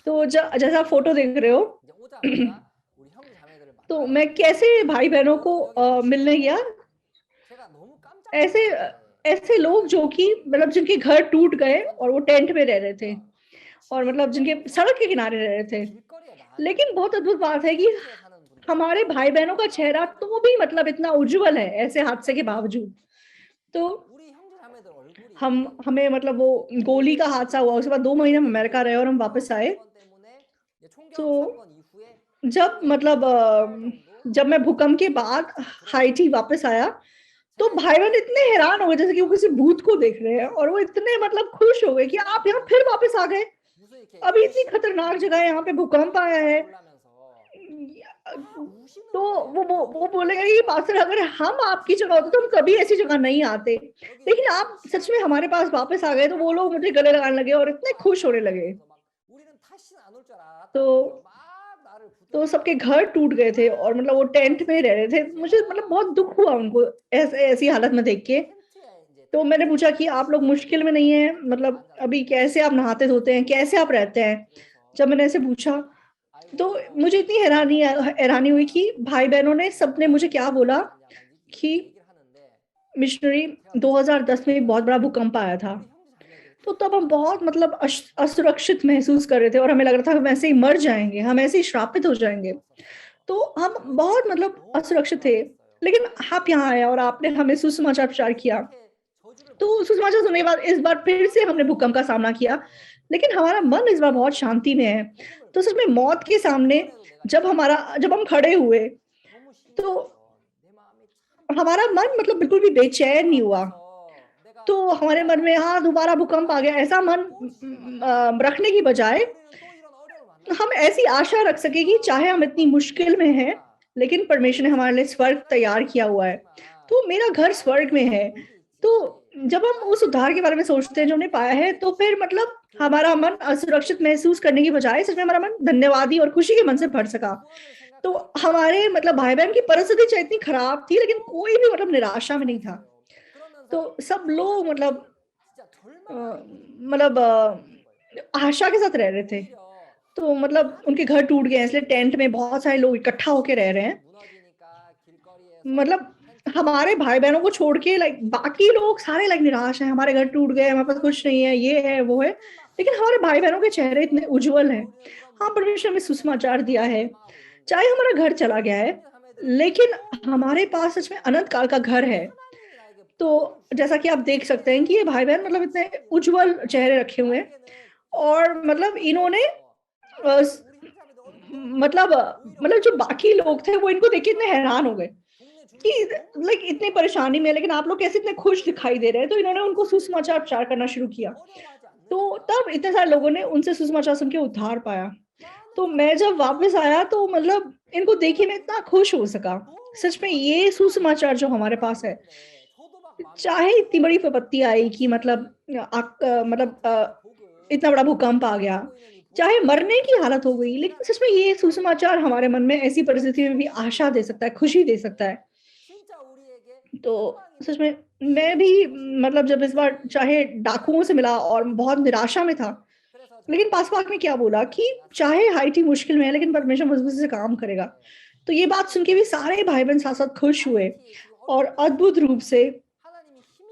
तो जैसा आप फोटो देख रहे हो, तो मैं कैसे भाई बहनों को मिलने गया। ऐसे ऐसे लोग जो कि मतलब जिनके घर टूट गए और वो टेंट में रह रहे थे, और मतलब जिनके सड़क के किनारे रह रहे थे। लेकिन बहुत अद्भुत बात है कि हमारे भाई बहनों का चेहरा तो भी मतलब इतना उज्जवल है ऐसे हादसे के बावजूद। तो हमें मतलब वो गोली का हादसा हुआ, उसके बाद 2 महीने हम अमेरिका रहे और हम वापस आए। तो जब मतलब जब मैं भूकंप के बाद हाइटी वापस आया, तो भाई बहन इतने हैरान हो गए जैसे कि वो किसी भूत को देख रहे हैं, और वो इतने मतलब खुश हो गए कि आप यहाँ फिर वापस आ गए। अभी इतनी खतरनाक जगह है, यहाँ पे भूकंप आया है। तो वो बोलेगा कि पास्टर अगर हम आपकी जगह होते तो हम कभी ऐसी जगह नहीं आते, लेकिन आप सच में हमारे पास वापस आ गए। तो वो लोग मुझे गले लगाने लगे और इतने खुश होने लगे। तो सबके घर टूट गए थे और मतलब वो टेंट में रह रहे थे। मुझे मतलब बहुत दुख हुआ उनको ऐसी हालत में देख के। तो मैंने पूछा कि आप लोग मुश्किल में नहीं है, मतलब अभी कैसे आप नहाते धोते हैं, कैसे आप रहते हैं? जब मैंने ऐसे पूछा, तो मुझे इतनी हैरानी हुई कि भाई बहनों ने सबने मुझे क्या बोला कि मिशनरी 2010 में एक बहुत बड़ा भूकंप आया था। तो तब हम बहुत मतलब असुरक्षित महसूस कर रहे थे और हमें लग रहा था हम ऐसे ही मर जाएंगे, हम ऐसे ही श्रापित हो जाएंगे। तो हम बहुत मतलब असुरक्षित थे। लेकिन आप यहाँ आए और आपने हमें सुसमाचार प्रचार किया। तो सुसमाचार सुनने के बाद इस बार फिर से हमने भूकंप का सामना किया, लेकिन हमारा मन इस बार बहुत शांति में है। तो सच में मौत के सामने जब हम खड़े हुए, तो हमारा मन मतलब बिल्कुल भी बेचैन नहीं हुआ। तो हमारे मन में हाँ दोबारा भूकंप आ गया, ऐसा मन रखने की बजाय हम ऐसी आशा रख सके कि चाहे हम इतनी मुश्किल में हैं, लेकिन परमेश्वर ने हमारे लिए स्वर्ग तैयार किया हुआ है। तो मेरा घर स्वर्ग में है। तो जब हम उस उद्धार के बारे में सोचते हैं जो हमने पाया है, तो फिर मतलब हमारा मन असुरक्षित महसूस करने की बजाय सच में हमारा मन धन्यवादी और खुशी के मन से भर सका। तो हमारे मतलब भाई-बहन की परिस्थिति चाहे इतनी खराब थी, लेकिन कोई भी मतलब निराशा में नहीं था। तो सब लोग मतलब अ, मतलब आशा के साथ रह रहे थे। तो मतलब उनके घर टूट गए हैं, इसलिए टेंट में बहुत सारे लोग इकट्ठा होके रह रहे हैं। मतलब हमारे भाई-बहनों को छोड़ के लाइक बाकी लोग सारे लाइक निराश हैं, हमारे घर टूट गए, हमारे पास कुछ नहीं है, ये है, वो है। लेकिन हमारे भाई-बहनों के चेहरे इतने उज्ज्वल हैं। हाँ, परमेश्वर ने हमें सुसमाचार दिया है। चाहे हमारा घर चला गया है, लेकिन हमारे पास सच में अनंत काल का घर है। तो जैसा कि आप देख सकते हैं कि ये भाई-बहन मतलब इतने उज्ज्वल चेहरे रखे हुए हैं और मतलब इन्होंने अ, स मतलब जो बाकी लोग थे वो इनको देख के इतने हैरान हो गए कि लाइक इतनी परेशानी में लेकिन आप लोग कैसे इतने खुश दिखाई दे रहे हैं, तो इन्होंने उनको सुसमाचार प्रचार करना शुरू किया। तो तब इतने सारे लोगों ने उनसे सुसमाचार सुन के उद्धार पाया। तो मैं जब वापस आया तो मतलब इनको देख के मैं इतना खुश हो सका। सच में ये सुसमाचार जो हमारे पास है, चाहे इतनी बड़ी विपत्ति आई कि मतलब इतना बड़ा भूकंप आ गया, चाहे मरने की हालत हो गई, लेकिन सच में ये सुसमाचार हमारे मन में ऐसी परिस्थिति में भी आशा दे सकता है, खुशी दे सकता है। तो सच में मैं भी मतलब जब इस बार चाहे डाकुओं से मिला और बहुत निराशा में था, लेकिन पास-पास में क्या बोला कि चाहे हाइटी मुश्किल में है, लेकिन परमेश्वर मजबूती से काम करेगा। तो ये बात सुन के भी सारे भाई-बहन साथ-साथ खुश हुए और अद्भुत रूप से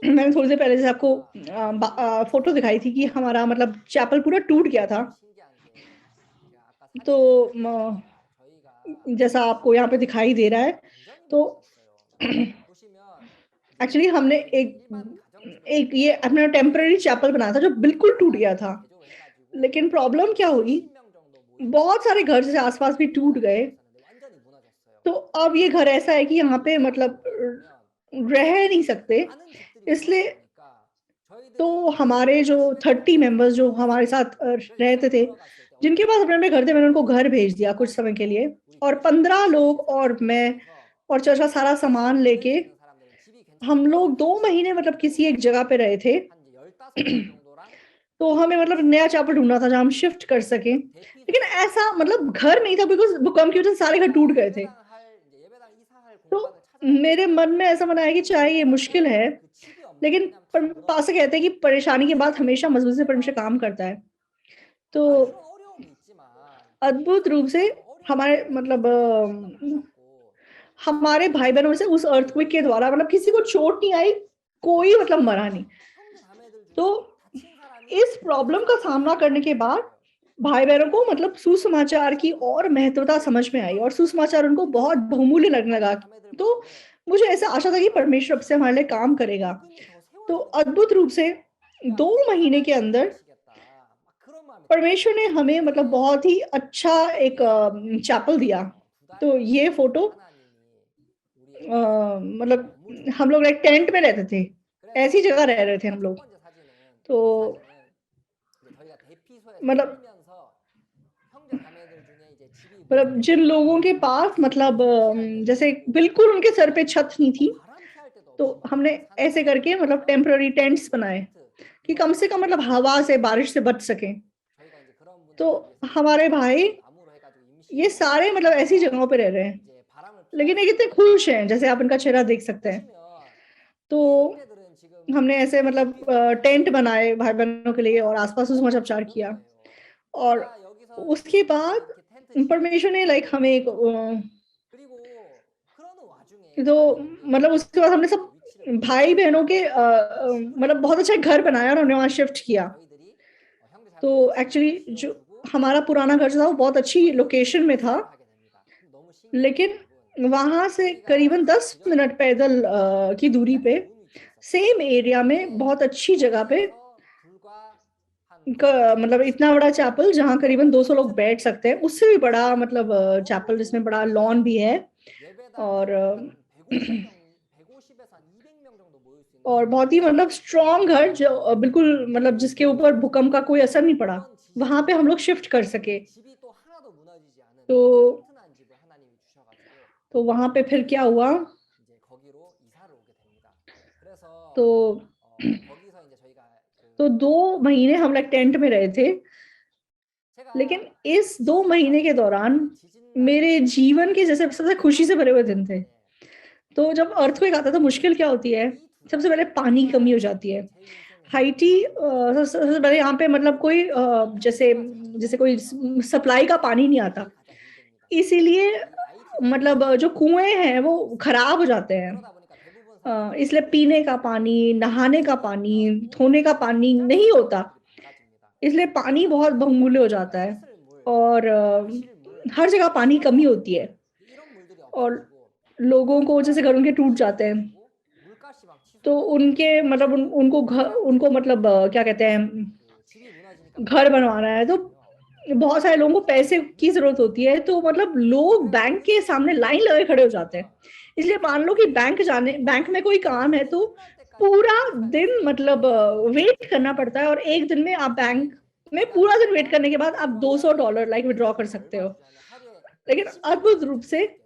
मैंने थोड़ी देर पहले जैसे आपको फ़ोटो दिखाई थी कि हमारा मतलब चैपल पूरा टूट गया था। तो म जैसा आपको यहाँ पे दिखाई दे रहा है, तो एक्चुअली हमने एक ये अपना टेम्परेरी चैपल बनाया था जो बिल्कुल टूट गया था। लेकिन प्रॉब्लम क्या हुई, बहुत सारे घर जैसे आस-पास भी टूट गए। तो अब ये घर ऐसा है कि यहाँ पे मतलब रह नहीं सकते। इसलिए तो हमारे जो 30 मेंबर्स जो हमारे साथ रहते थे, जिनके पास अपने-अपने घर थे, मैंने उनको घर भेज दिया कुछ समय के लिए और 15 लोग और मैं और चर्च का सारा सामान लेके हम लोग 2 महीने मतलब किसी एक जगह पे रहे थे। तो हमें मतलब नया चैपल ढूँढना था जहाँ हम शिफ्ट कर सकें। लेकिन ऐसा मतलब घर नहीं था बिकॉज़ भूकंप की वजह से सारे घर टूट गए थे। तो मेरे मन में ऐसा बना है कि चाहे ये मुश्किल है, लेकिन पास्टर कहते हैं कि परेशानी के बाद हमेशा मजबूती से परमेश्वर काम करता है। तो अद्भुत रूप से हमारे मतलब हमारे भाई-बहनों से उस अर्थक्वेक के द्वारा मतलब किसी को चोट नहीं आई, कोई मतलब मरा नहीं। तो इस प्रॉब्लम का सामना करने के बाद भाई-बहनों को मतलब सुसमाचार की और महत्वता समझ में आई और सुसमाचार उनको बहुत बहुमूल्य लगने लगा। तो मुझे ऐसा आशा था कि परमेश्वर अब से हमारे लिए काम करेगा। तो अद्भुत रूप से 2 महीने के अंदर परमेश्वर ने हमें मतलब बहुत ही अच्छा एक चैपल दिया। तो ये फ़ोटो मतलब हम लोग एक टेंट में रहते थे। ऐसी जगह रह रहे थे हम लोग। तो मतलब जिन लोगों के पास मतलब जैसे बिल्कुल उनके सर पे छत नहीं थी, तो हमने ऐसे करके मतलब टेम्परेरी टेंट्स बनाए कि कम से कम मतलब हवा से, बारिश से बच सकें। तो हमारे भाई ये सारे मतलब ऐसी जगहों पे रह रहे हैं, लेकिन ये कितने खुश हैं, जैसे आप इनका चेहरा देख सकते हैं। तो हमने ऐसे मतलब टेंट बनाए भाई-बहनों के लिए और आस-पास समाचार किया और उसके बाद परमेश्वर ने लाइक हमें एक तो मतलब उसके बाद हमने सब भाई-बहनों के मतलब बहुत अच्छा एक घर बनाया और हमने वहाँ शिफ्ट किया। तो एक्चुअली जो हमारा पुराना घर जो था वो बहुत अच्छी लोकेशन में था, लेकिन वहाँ से करीबन 10 मिनट पैदल की दूरी पे सेम एरिया में बहुत अच्छी जगह पे मतलब इतना बड़ा चैपल जहाँ करीबन 200 लोग बैठ सकते हैं, उससे भी बड़ा मतलब चैपल जिसमें बड़ा लॉन भी है और और बहुत ही मतलब स्ट्रॉन्ग घर जो बिल्कुल मतलब जिसके ऊपर भूकंप का कोई असर नहीं पड़ा, वहाँ पे हम लोग शिफ्ट कर सके। तो तो वहाँ पे फिर क्या हुआ तो तो 2 महीने हम लोग टेंट में रहे थे, लेकिन इस 2 महीने के दौरान मेरे जीवन के जैसे सबसे खुशी से भरे हुए दिन थे। तो जब अर्थक्वेक आता है तो मुश्किल क्या होती है, सबसे पहले पानी की कमी हो जाती है। हाइटी सबसे पहले यहाँ पे मतलब कोई जैसे जैसे कोई सप्लाई का पानी नहीं आता, इसीलिए मतलब जो कुएं हैं वो खराब हो जाते हैं। इसलिए पीने का पानी, नहाने का पानी, धोने का पानी नहीं होता, इसलिए पानी बहुत बहुमूल्य हो जाता है और हर जगह पानी कमी होती है और लोगों को जैसे घर उनके टूट जाते हैं, तो उनके मतलब उनको मतलब क्या कहते हैं, घर बनवाना है, तो बहुत सारे लोगों को पैसे की ज़रूरत होती है, तो मतलब लोग बैंक के सामने लाइन लगा के खड़े हो जाते हैं। इसलिए मान लो कि बैंक में कोई काम है, तो पूरा दिन मतलब वेट करना पड़ता है और 1 दिन में आप बैंक में पूरा दिन वेट करने के बाद आप $200 लाइक विथड्रॉ कर सकते हो। लेकिन अद्भुत रूप से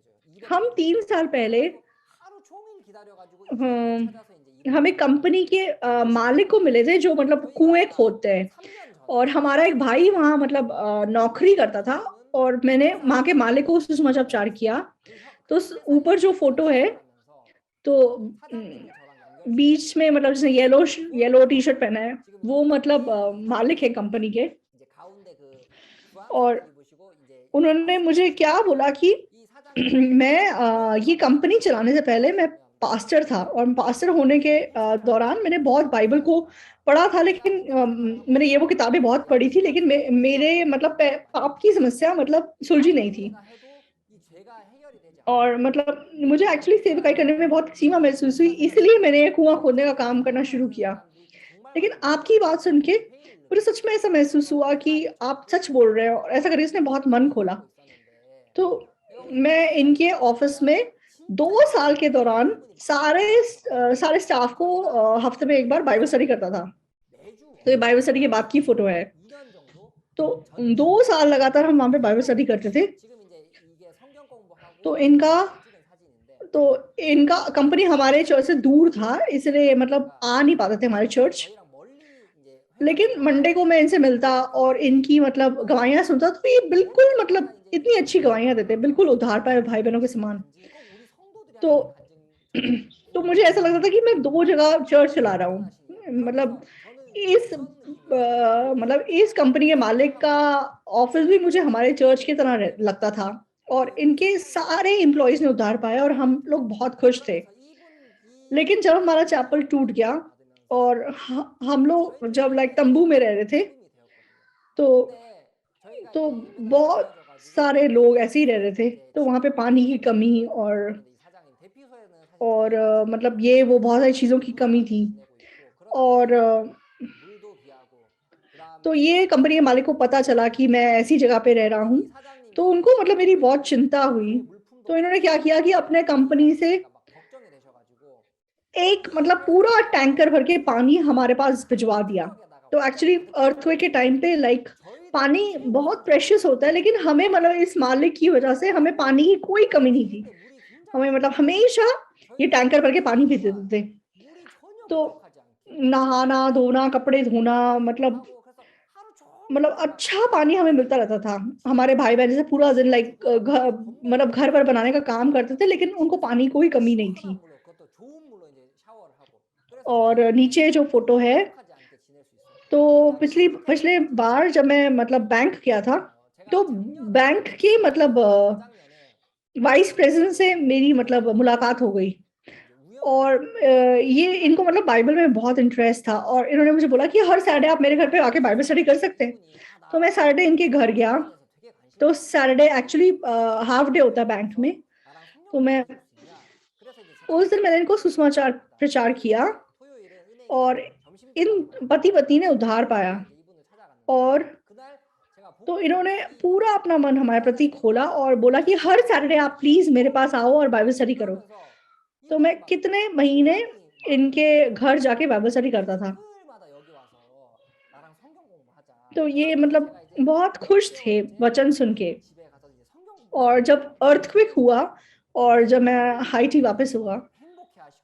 हम 3 साल पहले हमें कंपनी के मालिक को मिले थे जो मतलब कुएँ खोदते हैं और हमारा एक भाई वहाँ मतलब नौकरी करता था और मैंने वहाँ के मालिक को सुसमाचार किया। तो उस ऊपर जो फ़ोटो है, तो बीच में मतलब जिसने येलो टी-शर्ट पहना है, वो मतलब मालिक है कंपनी के। और उन्होंने मुझे क्या बोला कि मैं ये कंपनी चलाने से पहले मैं पास्टर था और पास्टर होने के दौरान मैंने बहुत बाइबल को पढ़ा था, लेकिन मैंने ये वो किताबें बहुत पढ़ी थी, लेकिन मेरे मतलब पाप की समस्या मतलब सुलझी नहीं थी और मतलब मुझे एक्चुअली सेवकाई करने में बहुत सीमा महसूस हुई, इसलिए मैंने कुआं खोदने का काम करना शुरू किया। लेकिन आपकी बात सुन के मुझे सच में ऐसा महसूस हुआ कि आप सच बोल रहे हो और ऐसा करके इसने बहुत मन खोला। तो मैं इनके ऑफिस में 2 साल के दौरान सारे स्टाफ को हफ्ते में 1 बार बाइबल स्टडी करता था। तो ये बाइबल स्टडी के बाद की फोटो है। तो 2 साल लगातार हम वहाँ पे बाइबल स्टडी करते थे। तो इनका कंपनी हमारे चर्च से दूर था, इसलिए मतलब आ नहीं पाते थे हमारे चर्च। लेकिन मंडे को मैं इनसे मिलता और इनकी मतलब गवाहियाँ सुनता, तो ये बिल्कुल मतलब इतनी अच्छी गवाहियाँ देते, बिल्कुल उद्धार पाए भाई-बहनों के समान। तो तो मुझे ऐसा लगता था कि मैं 2 जगह चर्च चला रहा हूँ। मतलब मतलब इस कंपनी के मालिक का ऑफिस भी मुझे हमारे चर्च की तरह लगता था और इनके सारे एम्प्लॉइज़ ने उद्धार पाया और हम लोग बहुत खुश थे। लेकिन जब हमारा चैपल टूट गया और हम लोग जब लाइक तंबू में रह रहे थे, तो तो बहुत सारे लोग ऐसे ही रह रहे थे, तो वहाँ पे पानी की कमी और मतलब ये वो बहुत सारी चीज़ों की कमी थी और तो ये कंपनी के मालिक को पता चला कि मैं ऐसी जगह पे रह रहा हूँ, तो उनको मतलब मेरी बहुत चिंता हुई। तो इन्होंने क्या किया कि अपने कंपनी से एक मतलब पूरा टैंकर भर के पानी हमारे पास भिजवा दिया। तो एक्चुअली अर्थक्वेक के टाइम पे लाइक पानी बहुत प्रेशियस होता है, लेकिन हमें मतलब इस मालिक की वजह से हमें पानी की कोई कमी नहीं थी। हमें मतलब हमेशा ये टैंकर भर के पानी भेज देते थे। तो नहाना, धोना, कपड़े धोना मतलब अच्छा पानी हमें मिलता रहता था। हमारे भाई-बहन जैसे पूरा दिन लाइक मतलब घर पर बनाने का काम करते थे, लेकिन उनको पानी कोई कमी नहीं थी। और नीचे जो फ़ोटो है, तो पिछले बार जब मैं मतलब बैंक गया था, तो बैंक के मतलब वाइस प्रेज़िडेंट से मेरी मतलब मुलाकात हो गई और ये इनको मतलब बाइबल में बहुत इंटरेस्ट था और इन्होंने मुझे बोला कि हर सैटरडे आप मेरे घर पे आके बाइबल स्टडी कर सकते हैं। तो मैं सैटरडे इनके घर गया, तो सैटरडे एक्चुअली हाल्फ डे होता है बैंक में, तो मैं उस दिन मैंने इनको सुसमाचार प्रचार किया और इन पति-पत्नी ने उद्धार पाया और तो इन्होंने पूरा अपना मन हमारे प्रति खोला और बोला कि हर सैटरडे आप प्लीज़ मेरे पास आओ और बाइबल स्टडी करो। तो मैं कितने महीने इनके घर जाके बाइबल स्टडी करता था। तो ये मतलब बहुत खुश थे वचन सुन के और जब अर्थक्वेक हुआ और जब मैं हाइटी वापस हुआ,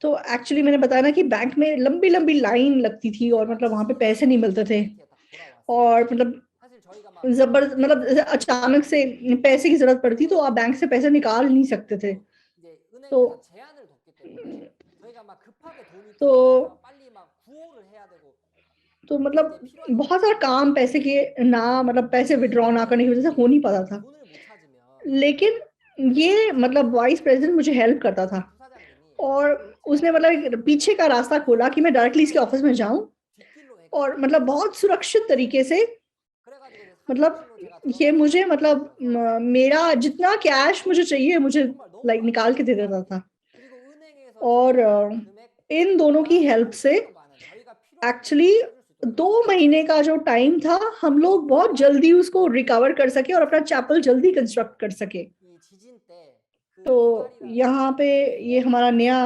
तो एक्चुअली मैंने बताया ना कि बैंक में लंबी लंबी लाइन लगती थी और मतलब वहाँ पे पैसे नहीं मिलते थे और मतलब मतलब जैसे अचानक से पैसे की जरूरत पड़ती तो आप बैंक से पैसे निकाल नहीं सकते थे।
이제
तो
은행에서 제한을 뒀기 때문에 저희가 막 급하게 돈이
तो
필요해서 막 빨리 막 구호를 해야 되고
तो
그때
मतलब
이제 필요한
बहुत सारा काम पैसे के ना मतलब पैसे विड्रॉ ना करने की वजह से हो नहीं पाता था।
돈을 못 찾으면
लेकिन ये मतलब वाइस प्रेसिडेंट मुझे हेल्प करता था
부사장님이
और उसने मतलब एक पीछे का रास्ता खोला कि मैं डायरेक्टली इसके ऑफिस में जाऊं
뒷길로
और
해가지고
मतलब बहुत सुरक्षित तरीके से
그래가지고 이제
मतलब
사무실로 제가
ये
들어가서
मुझे मतलब मेरा जितना कैश मुझे चाहिए मुझे
정말 너무
लाइक निकाल के दे
많은
देता था।
그리고 은행에서
और
제한하는
इन दोनों की
금액보다
हेल्प से
훨씬 더 많은 저희가 필요한
एक्चुअली
금액을 찾을 수 있도록
2 महीने का जो टाइम था हम लोग बहुत जल्दी उसको रिकवर कर सके और अपना चैपल जल्दी कंस्ट्रक्ट कर सके।
이 지진 때그
तो
두달이라는
यहाँ पे ये हमारा नया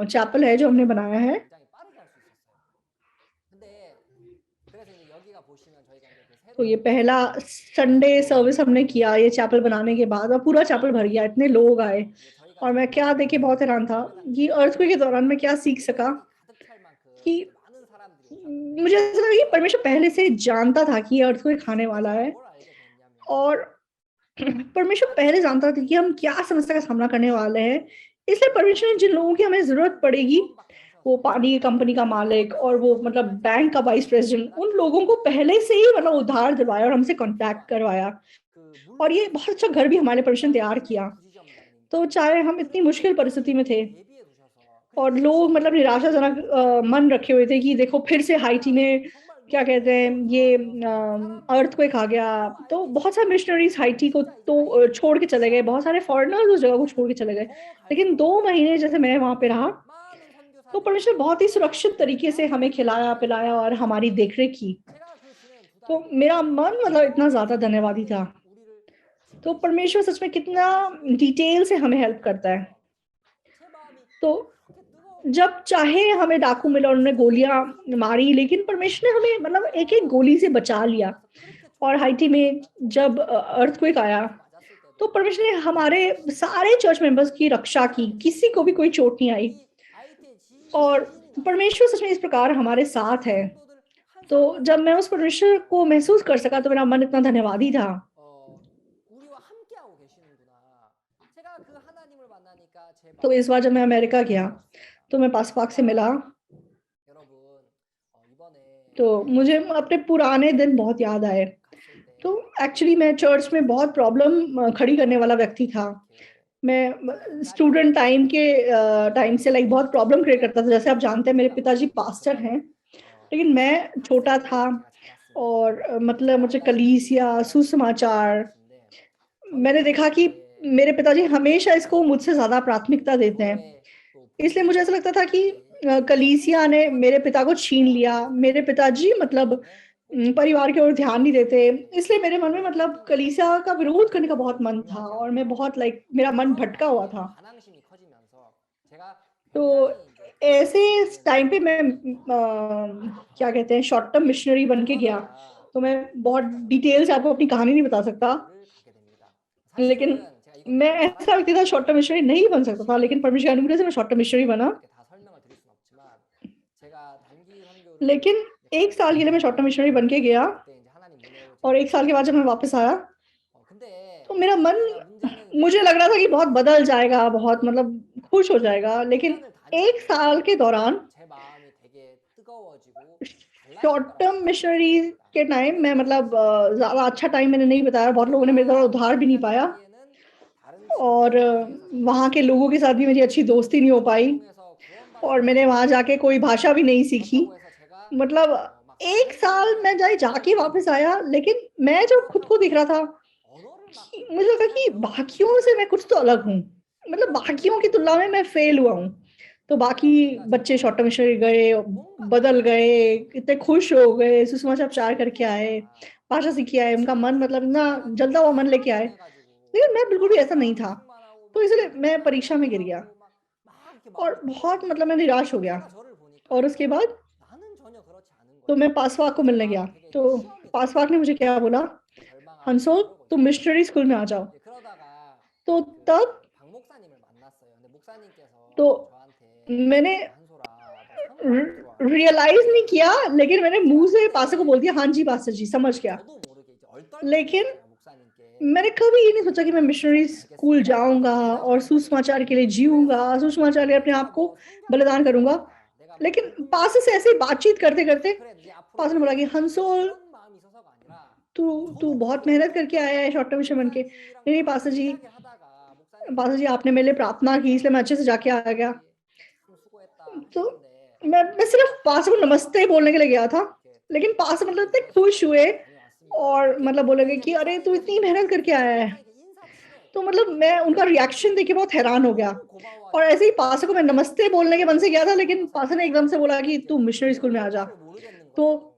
चैपल है जो हमने बनाया है।
굉장히 빠르게 할 수 있었어요. 근데 그래서 이제 여기가 보시면 저희가 이제 그
तो
새로
ये पहला संडे सर्विस हमने किया ये चैपल बनाने के बाद और पूरा चैपल भर गया, इतने लोग आए
이제 저희가
और मैं क्या देखे बहुत हैरान था कि अर्थक्वेक के दौरान मैं क्या सीख सका
가득 찰 만큼
कि
이제 많은 사람들이 오셨는데
मुझे ऐसा लगा कि परमेश्वर पहले से जानता था कि ये अर्थक्वेक खाने वाला है
뭘 알게 됐냐면
और परमेश्वर पहले जानता था कि हम क्या समस्या का सामना करने वाले हैं, इसलिए परमेश्वर ने जिन लोगों की हमें जरूरत पड़ेगी वो पानी की कंपनी का मालिक और वो मतलब बैंक का वाइस प्रेसिडेंट उन लोगों को पहले से ही मतलब उधार दिलवाया और हमसे कांटेक्ट करवाया
그
और ये बहुत अच्छा घर भी हमारे परमेश्वर ने तैयार किया। तो चाहे हम इतनी मुश्किल परिस्थिति में थे
예비해 두셔서
और लोग मतलब निराशाजनक मन रखे हुए थे कि देखो फिर से हाइटी में क्या कहते हैं ये अर्थक्वेक आ गया, तो बहुत सारे मिशनरीज हाइटी को तो छोड़ के चले गए, बहुत सारे फॉरेनर्स उस जगह को छोड़ के चले गए। लेकिन 2 महीने जैसे मैं वहां पे रहा
많은
तो
선교사들이
परमेश्वर बहुत ही सुरक्षित तरीके से हमें खिलाया पिलाया और हमारी देखरेख की।
제가 그 지난 두
तो
달이
मेरा मन मतलब इतना ज्यादा धन्यवादी था।
우리를
तो परमेश्वर सच में कितना डिटेल से हमें हेल्प करता है।
제 마음이
तो
그렇게 뜨거웠고
जब चाहे हमें डाकू मिला उन्होंने गोलियां मारी लेकिन परमेश्वर ने हमें मतलब एक एक गोली से बचा लिया। और हाइटी में जब अर्थक्वेक आया
맞았을
तो
때도
परमेश्वर ने हमारे सारे चर्च मेंबर्स की रक्षा की, किसी को भी कोई चोट नहीं आई।
이 하이티에
और
지진이 났을
परमेश्वर सच में इस प्रकार हमारे साथ है।
성도들 한
तो
사람 한
जब मैं
사람이
उस परमेश्वर को महसूस कर सका तो मेरा मन इतना धन्यवादी था।
우리와 함께하고 계시는구나. 제가 그 하나님을 만나니까 제
तो
마음이
इस बार जब मैं अमेरिका गया
뜨거웠습니다.
तो मैं पासपाक से मिला
여러분 이번에
तो मुझे अपने पुराने दिन बहुत याद आए।
갔을 때
तो एक्चुअली मैं चर्च में बहुत प्रॉब्लम खड़ी करने वाला व्यक्ति था। मैं स्टूडेंट टाइम से लाइक बहुत प्रॉब्लम क्रिएट करता था। जैसे आप जानते हैं मेरे पिताजी पास्टर हैं लेकिन मैं छोटा था और मतलब मुझे कलीसिया सुसमाचार मैंने देखा कि मेरे पिताजी हमेशा इसको मुझसे ज्यादा प्राथमिकता देते हैं। इसलिए मुझे ऐसा लगता था कि कलीसिया ने मेरे पिता को छीन लिया, मेरे पिताजी मतलब परिवार की ओर ध्यान नहीं देते। इसलिए मेरे मन में मतलब कलीसिया का विरोध करने का बहुत मन था और मैं बहुत लाइक मेरा मन भटका हुआ था।
반항심이 커지면서 제가
तो
굉장히 이제
ऐसे टाइम पे मैं क्या कहते हैं शॉर्ट टर्म मिशनरी बन के गया। तो मैं बहुत डिटेल से आपको अपनी कहानी नहीं बता सकता
가게 됩니다.
लेकिन
사실은 제가
मैं
이것도
ऐसा व्यक्ति था शॉर्ट टर्म मिशनरी नहीं बन सकता था लेकिन परमेश्वर के अनुग्रह से मैं शॉर्ट टर्म मिशनरी बना।
이렇게 다 설명을 드릴 수는 없지만 제가 단기 선교를
लेकिन 1 साल के लिए मैं शॉर्ट टर्म मिशनरी बन के गया
그때 이제 하나님 은혜로
और 1 साल के बाद जब मैं वापस आया
근데
तो मेरा मन
제가 문제는
मुझे लग रहा था कि बहुत बदल जाएगा, बहुत मतलब खुश हो जाएगा। लेकिन 1 साल के दौरान
제 마음이 되게 뜨거워지고
शॉर्ट टर्म मिशनरी के टाइम मैं मतलब ज़्यादा अच्छा टाइम मैंने नहीं बिताया। बहुत लोगों ने मेरे द्वारा उधार भी नहीं पाया और वहाँ के लोगों के साथ भी मेरी अच्छी दोस्ती नहीं हो पाई और मैंने वहाँ जाके कोई भाषा भी नहीं सीखी। मतलब 1 साल मैं जाके वापस आया लेकिन मैं जब खुद को देख रहा था कि मुझे लगा कि बाकियों से मैं कुछ तो अलग हूँ। मतलब बाकियों की तुलना में मैं फेल हुआ हूँ। तो बाकी बच्चे शॉर्ट टर्म मिशनरी गए, बदल गए, इतने खुश हो गए, सुसमाचार करके आए, भाषा सीख के आए, उनका मन मतलब इतना जलता हुआ मन लेके आए। लेकिन मैं बिल्कुल भी ऐसा नहीं था। तो इसलिए मैं परीक्षा में गिर गया और बहुत मतलब मैं निराश हो गया। और उसके बाद तो मैं पासवाक को मिलने गया। तो पासवाक ने मुझे क्या बोला, हंसो तुम मिशनरी स्कूल में आ जाओ।
그러다가
तो तब
박 목사님을 만났어요. 근데 목사님께서
तो
저한테
मैंने रियलाइज नहीं किया, लेकिन मैंने मुंह से पास्टर को बोल दिया हाँ जी पास्टर जी, समझ गया। लेकिन मैंने कभी ये नहीं सोचा कि मैं मिशनरी स्कूल जाऊंगा और सुसमाचार के लिए जीऊंगा, सुसमाचार के लिए अपने आप को बलिदान करूंगा। लेकिन पास्टर से ऐसे बातचीत करते करते पास्टर ने बोला कि हंसोल तू बहुत मेहनत करके आया है शॉर्ट टर्म मिशन बन के। नहीं पास्टर जी आपने मेरे लिए प्रार्थना की इसलिए मैं अच्छे से जाके आ गया। तो मैं सिर्फ पास्टर को नमस्ते बोलने के लिए गया था, लेकिन पास्टर मतलब इतने खुश हुए और मतलब बोलेंगे कि अरे तू इतनी मेहनत करके आया है। तो मतलब मैं उनका रिएक्शन देख के बहुत हैरान हो गया। और ऐसे ही पास्टर को मैं नमस्ते बोलने के मन से गया था, लेकिन पास्टर ने एकदम से बोला कि तू मिशनरी स्कूल में आ जा। तो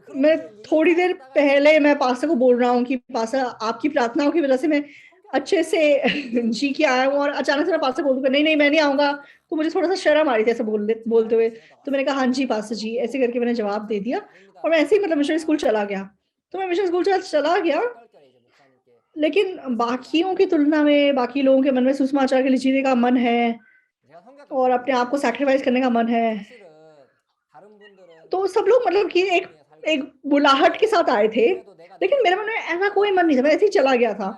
मैं थोड़ी देर पहले मैं पास्टर को बोल रहा हूँ कि पास्टर आपकी प्रार्थनाओं की वजह से मैं अच्छे से जी के आया हूँ, और अचानक से मैं पास्टर बोल दूंगा नहीं मैं नहीं आऊंगा। तो मुझे थोड़ा सा शर्म आ रही थी ऐसे बोलते हुए। तो मैंने कहा हाँ जी पास्टर जी, ऐसे करके मैंने जवाब दे दिया और मैं ऐसे ही मतलब मिशनरी स्कूल चला गया। तो मैं मिशनरी स्कूल चला गया, लेकिन बाकियों की तुलना में बाकी लोगों के मन में सुसमाचार के लिए जीने का मन है और अपने आप को सैक्रिफाइस करने का मन है। तो सब लोग मतलब कि एक बुलाहट के साथ आए थे, लेकिन मेरे मन में ऐसा कोई मन नहीं था, मैं ऐसे ही चला गया था।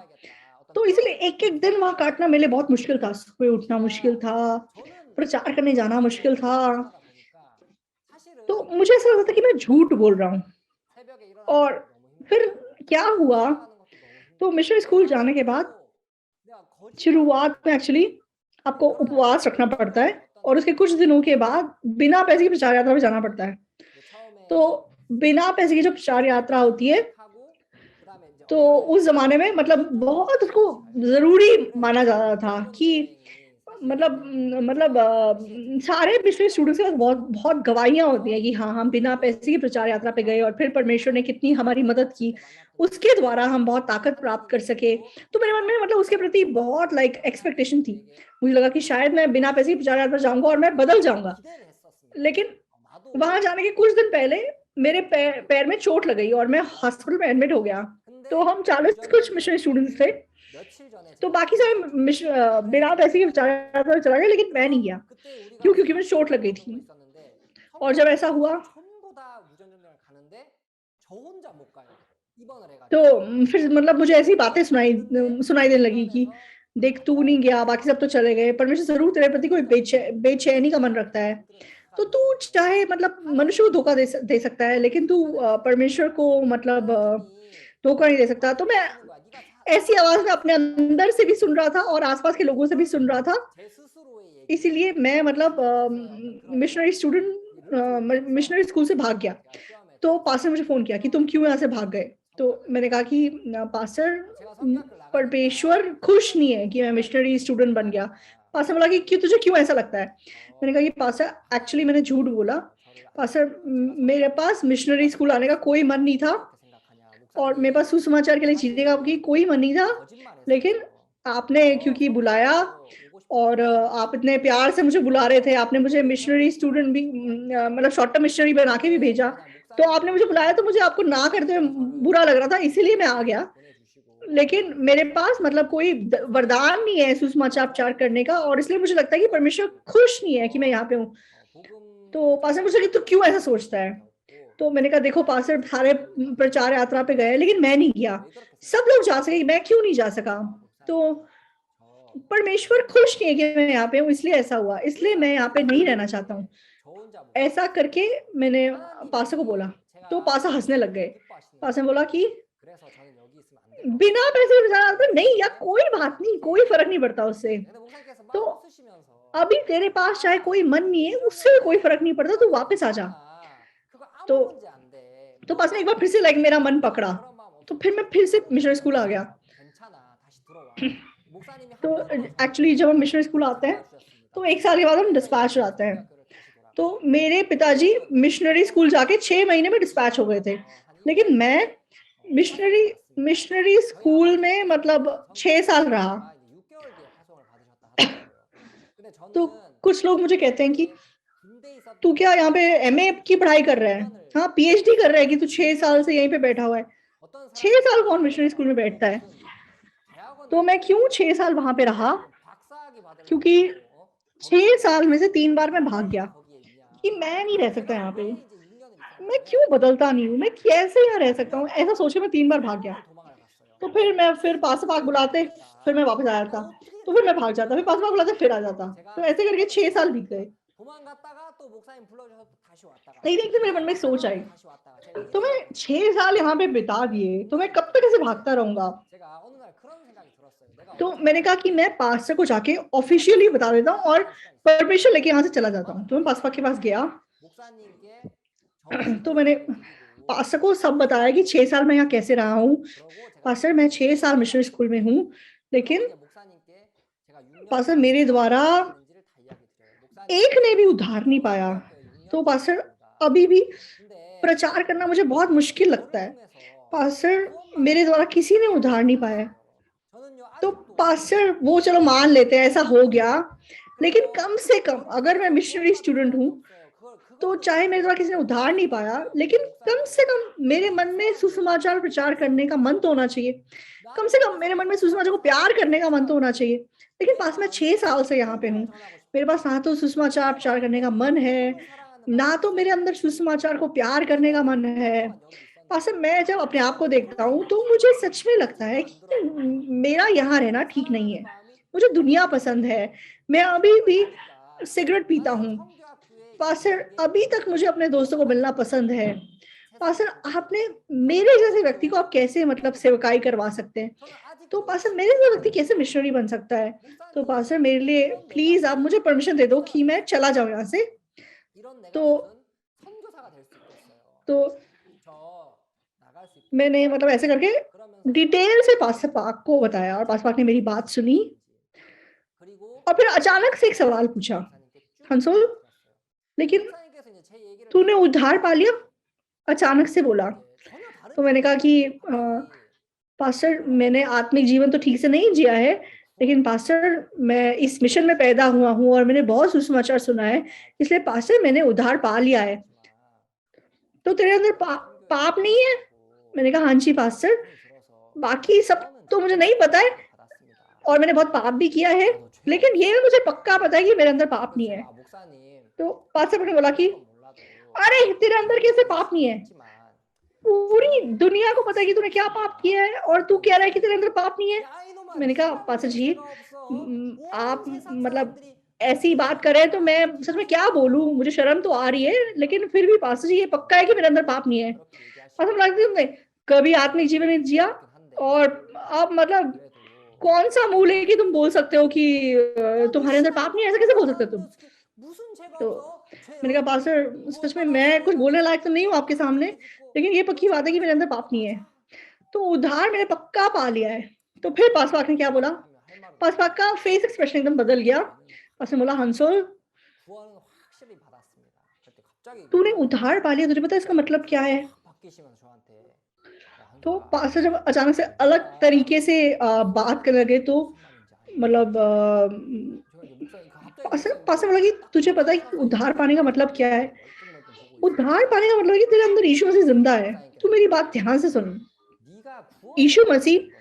तो इसलिए एक दिन वहां काटना मेरे लिए बहुत मुश्किल था। सुबह उठना मुश्किल था, प्रचार करने जाना मुश्किल था। तो मुझे ऐसा लगता था कि मैं झूठ बोल रहा हूँ। और फिर क्या हुआ, तो मिशनरी स्कूल जाने के बाद शुरुआत में एक्चुअली आपको उपवास रखना पड़ता है और उसके कुछ दिनों के बाद बिना पैसे की प्रचार यात्रा पे जाना पड़ता है। तो बिना पैसे की जो प्रचार यात्रा होती है, तो उस जमाने में मतलब बहुत उसको जरूरी माना जाता था कि मतलब सारे पिछले स्टूडेंट्स के पास बहुत बहुत गवाहियां होती है कि हाँ हम बिना पैसे की प्रचार यात्रा पे गए और फिर परमेश्वर ने कितनी हमारी मदद की, उसके द्वारा हम बहुत ताकत प्राप्त कर सके। तो मेरे मन में मतलब उसके प्रति बहुत एक्सपेक्टेशन थी। मुझे लगा कि शायद मैं बिना पैसे की प्रचार यात्रा जाऊंगा और मैं बदल जाऊंगा। लेकिन वहां जाने के कुछ दिन पहले मेरे पैर में चोट लग गई और मैं हॉस्पिटल में एडमिट हो गया। तो हम 40 कुछ मिशनरी स्टूडेंट्स थे, तो बाकी सारे बिना पैसे के चला गया, लेकिन मैं नहीं गया। क्यों? क्योंकि मुझे चोट लग गई थी। और जब ऐसा हुआ तो फिर मतलब मुझे ऐसी बातें सुनाई देने लगी कि देख तू नहीं गया, बाकी सब तो चले गए, परमेश्वर जरूर तेरे प्रति कोई बेचैनी का मन रखता है। तो तू चाहे मतलब मनुष्य को धोखा दे सकता है, लेकिन तू परमेश्वर को मतलब धोखा नहीं दे सकता। तो मैं ऐसी आवाज में अपने अंदर से भी सुन रहा था और आसपास के लोगों से भी सुन रहा था। इसीलिए मैं मतलब मिशनरी स्कूल से भाग गया। तो पास्टर ने मुझे फोन किया कि तुम क्यों यहाँ से भाग गए। तो मैंने कहा कि पास्टर परमेश्वर खुश नहीं है कि मैं मिशनरी स्टूडेंट बन गया। पास्टर बोला कि क्यों, तुझे क्यों ऐसा लगता है। मैंने कहा कि पास्टर एक्चुअली मैंने झूठ बोला। पास्टर मेरे पास मिशनरी स्कूल आने का कोई मन नहीं था और मेरे पास सुसमाचार के लिए जीने का कोई मन नहीं था, लेकिन आपने क्योंकि बुलाया और आप इतने प्यार से मुझे बुला रहे थे, आपने मुझे मिशनरी स्टूडेंट भी मतलब शॉर्ट टर्म मिशनरी बना के भी भेजा, तो आपने मुझे बुलाया तो मुझे आपको ना करते हुए बुरा लग रहा था, इसीलिए मैं आ गया। लेकिन मेरे पास मतलब कोई वरदान नहीं है सुसमाचार करने का, और इसलिए मुझे लगता है कि परमेश्वर खुश नहीं है कि मैं यहाँ पे हूँ। तो पास्टर पूछा कि तू क्यों ऐसा सोचता है। तो मैंने कहा देखो पास्टर सारे प्रचार यात्रा पे गए लेकिन मैं नहीं गया, सब लोग जा सके, मैं क्यों नहीं जा सका। तो परमेश्वर खुश नहीं है कि मैं यहाँ पे हूँ, इसलिए ऐसा हुआ, इसलिए मैं यहाँ पे नहीं रहना चाहता हूँ। ऐसा करके मैंने पास्टर को बोला, तो पास्टर हंसने लग गए। पास्टर ने बोला कि बिना पैसे प्रचार नहीं या कोई बात नहीं, कोई फर्क नहीं पड़ता उससे। तो अभी तेरे पास चाहे कोई मन नहीं है, उससे कोई फर्क नहीं पड़ता, तो वापस आ जा। तो पास में एक बार फिर से मेरा मन पकड़ा, तो फिर मैं फिर से मिशनरी स्कूल आ गया। तो एक्चुअली जब हम मिशनरी स्कूल आते हैं तो 1 साल के बाद हम डिस्पैच आते हैं। तो मेरे पिताजी मिशनरी स्कूल जाके 6 महीने में डिस्पैच हो गए थे, लेकिन मैं मिशनरी स्कूल में मतलब 6 साल रहा। तो कुछ लोग मुझे कहते हैं कि तू क्या यहाँ पे एमए की पढ़ाई कर रहा है, हाँ पीएचडी कर रहा है कि तू 6 साल से यहीं पे बैठा हुआ है। 6 साल कौन मिशनरी स्कूल में बैठता है। तो मैं क्यों 6 साल वहां पे रहा, क्योंकि 6 साल में से 3 बार मैं भाग गया कि मैं नहीं रह सकता यहाँ पे। मैं क्यों बदलता नहीं हूँ? मैं कैसे यहाँ रह सकता हूँ? ऐसा सोच के मैं 3 बार भाग गया। तो फिर पास बुलाते, फिर मैं वापस आ जाता, तो फिर मैं भाग जाता, फिर पास बुलाते फिर आ जाता। तो ऐसे करके 6 साल बीत गए। लेकिन एक दिन मेरे मन में सोच आई, तो मैं 6 साल यहाँ पे बिता दिए, तो मैं कब तक ऐसे भागता रहूँगा? तो मैंने कहा कि मैं पास्टर को जाके ऑफिशियली बता देता हूँ और परमिशन लेके यहाँ से चला जाता हूँ। तो मैं पास्टर के पास गया, तो मैंने पास्टर को सब बताया कि 6 साल मैं यहाँ कैसे रहा हूँ। पास्टर, मैं 6 साल मिशनरी स्कूल में हूँ, लेकिन पास्टर मेरे द्वारा एक ने भी उद्धार नहीं पाया। तो पास्टर अभी भी प्रचार करना मुझे बहुत मुश्किल लगता है। पास्टर मेरे द्वारा किसी ने उद्धार नहीं पाया। तो पास्टर वो चलो मान लेते हैं ऐसा हो गया, लेकिन कम से कम अगर मैं मिशनरी स्टूडेंट हूँ, तो चाहे मेरे द्वारा किसी ने उद्धार नहीं पाया, लेकिन कम से कम मेरे मन में सुसमाचार प्रचार करने का मन तो होना चाहिए। कम से कम मेरे मन में सुसमाचार को प्यार करने का मन तो होना चाहिए। लेकिन पास मैं 6 साल से यहाँ पे हूँ, मेरे पास ना तो सुसमाचार प्रचार करने का मन है, ना तो मेरे अंदर सुसमाचार को प्यार करने का मन है। पास मैं जब अपने आप को देखता हूँ, तो मुझे सच में लगता है कि मेरा यहाँ रहना ठीक नहीं है। मुझे दुनिया पसंद है। मैं अभी भी सिगरेट पीता हूँ। पास्टर अभी तक मुझे अपने दोस्तों को मिलना पसंद है। पास्टर आपने मेरे जैसे व्यक्ति को आप कैसे मतलब सेवकाई करवा सकते हैं? तो पास्टर मेरे जैसे व्यक्ति कैसे मिशनरी बन सकता है? तो पास्टर मेरे लिए प्लीज आप मुझे परमिशन दे दो कि मैं चला जाऊं यहाँ से। तो मैंने मतलब ऐसे करके डिटेल से पास्टर पाक को बताया और पास्टर पाक ने मेरी बात सुनी और फिर अचानक से एक सवाल पूछा, हंसोल लेकिन तूने उद्धार पा लिया? अचानक से बोला। तो मैंने कहा कि पास्टर मैंने आत्मिक जीवन तो ठीक से नहीं जिया है, लेकिन पास्टर मैं इस मिशन में पैदा हुआ हूँ और मैंने बहुत सुसमाचार सुना है, इसलिए पास्टर मैंने उद्धार पा लिया है। तो तेरे अंदर पाप नहीं है? मैंने कहा हाँ जी पास्टर, बाकी सब तो मुझे नहीं पता है और मैंने बहुत पाप भी किया है, लेकिन ये मुझे पक्का पता है कि मेरे अंदर पाप नहीं है। तो पास्टर ने बोला कि अरे तेरे अंदर कैसे पाप नहीं है? पूरी दुनिया को पता है कि तूने क्या पाप किया है और तू कह रहा है कि तेरे अंदर पाप नहीं है। मैंने कहा पास्टर जी आप मतलब ऐसी बात करें तो मैं सच में क्या बोलूं, मुझे शर्म तो आ रही है, लेकिन फिर भी पास्टर जी ये पक्का है कि मेरे अंदर पाप नहीं है। पास्टर लगती तुमने कभी आत्मिक जीवन नहीं जिया और आप मतलब कौन सा मूल है कि तुम बोल सकते हो कि तुम्हारे अंदर पाप नहीं है? ऐसा कैसे बोल सकते हो तुम? तो मैंने कहा पास्टर सच में मैं कुछ बोलने लायक तो नहीं हूँ आपके सामने, लेकिन ये पक्की बात है कि मेरे अंदर पाप नहीं है। तो उद्धार मैंने पक्का पा लिया है। तो फिर पासवाक ने क्या बोला? पासवाक का फेस एक्सप्रेशन एकदम बदल गया। उसने बोला हंसोल तूने उद्धार पा लिया, तुझे पता है इसका मतलब क्या है? तो पास्टर जब अचानक से अलग तरीके से बात करने लगे तो मतलब पास्टर बोला कि तुझे पता है कि उद्धार पाने का मतलब क्या है? उद्धार पाने का मतलब है कि तेरे अंदर यीशु मसीह जिंदा है। तू मेरी बात ध्यान से सुन। यीशु मसीह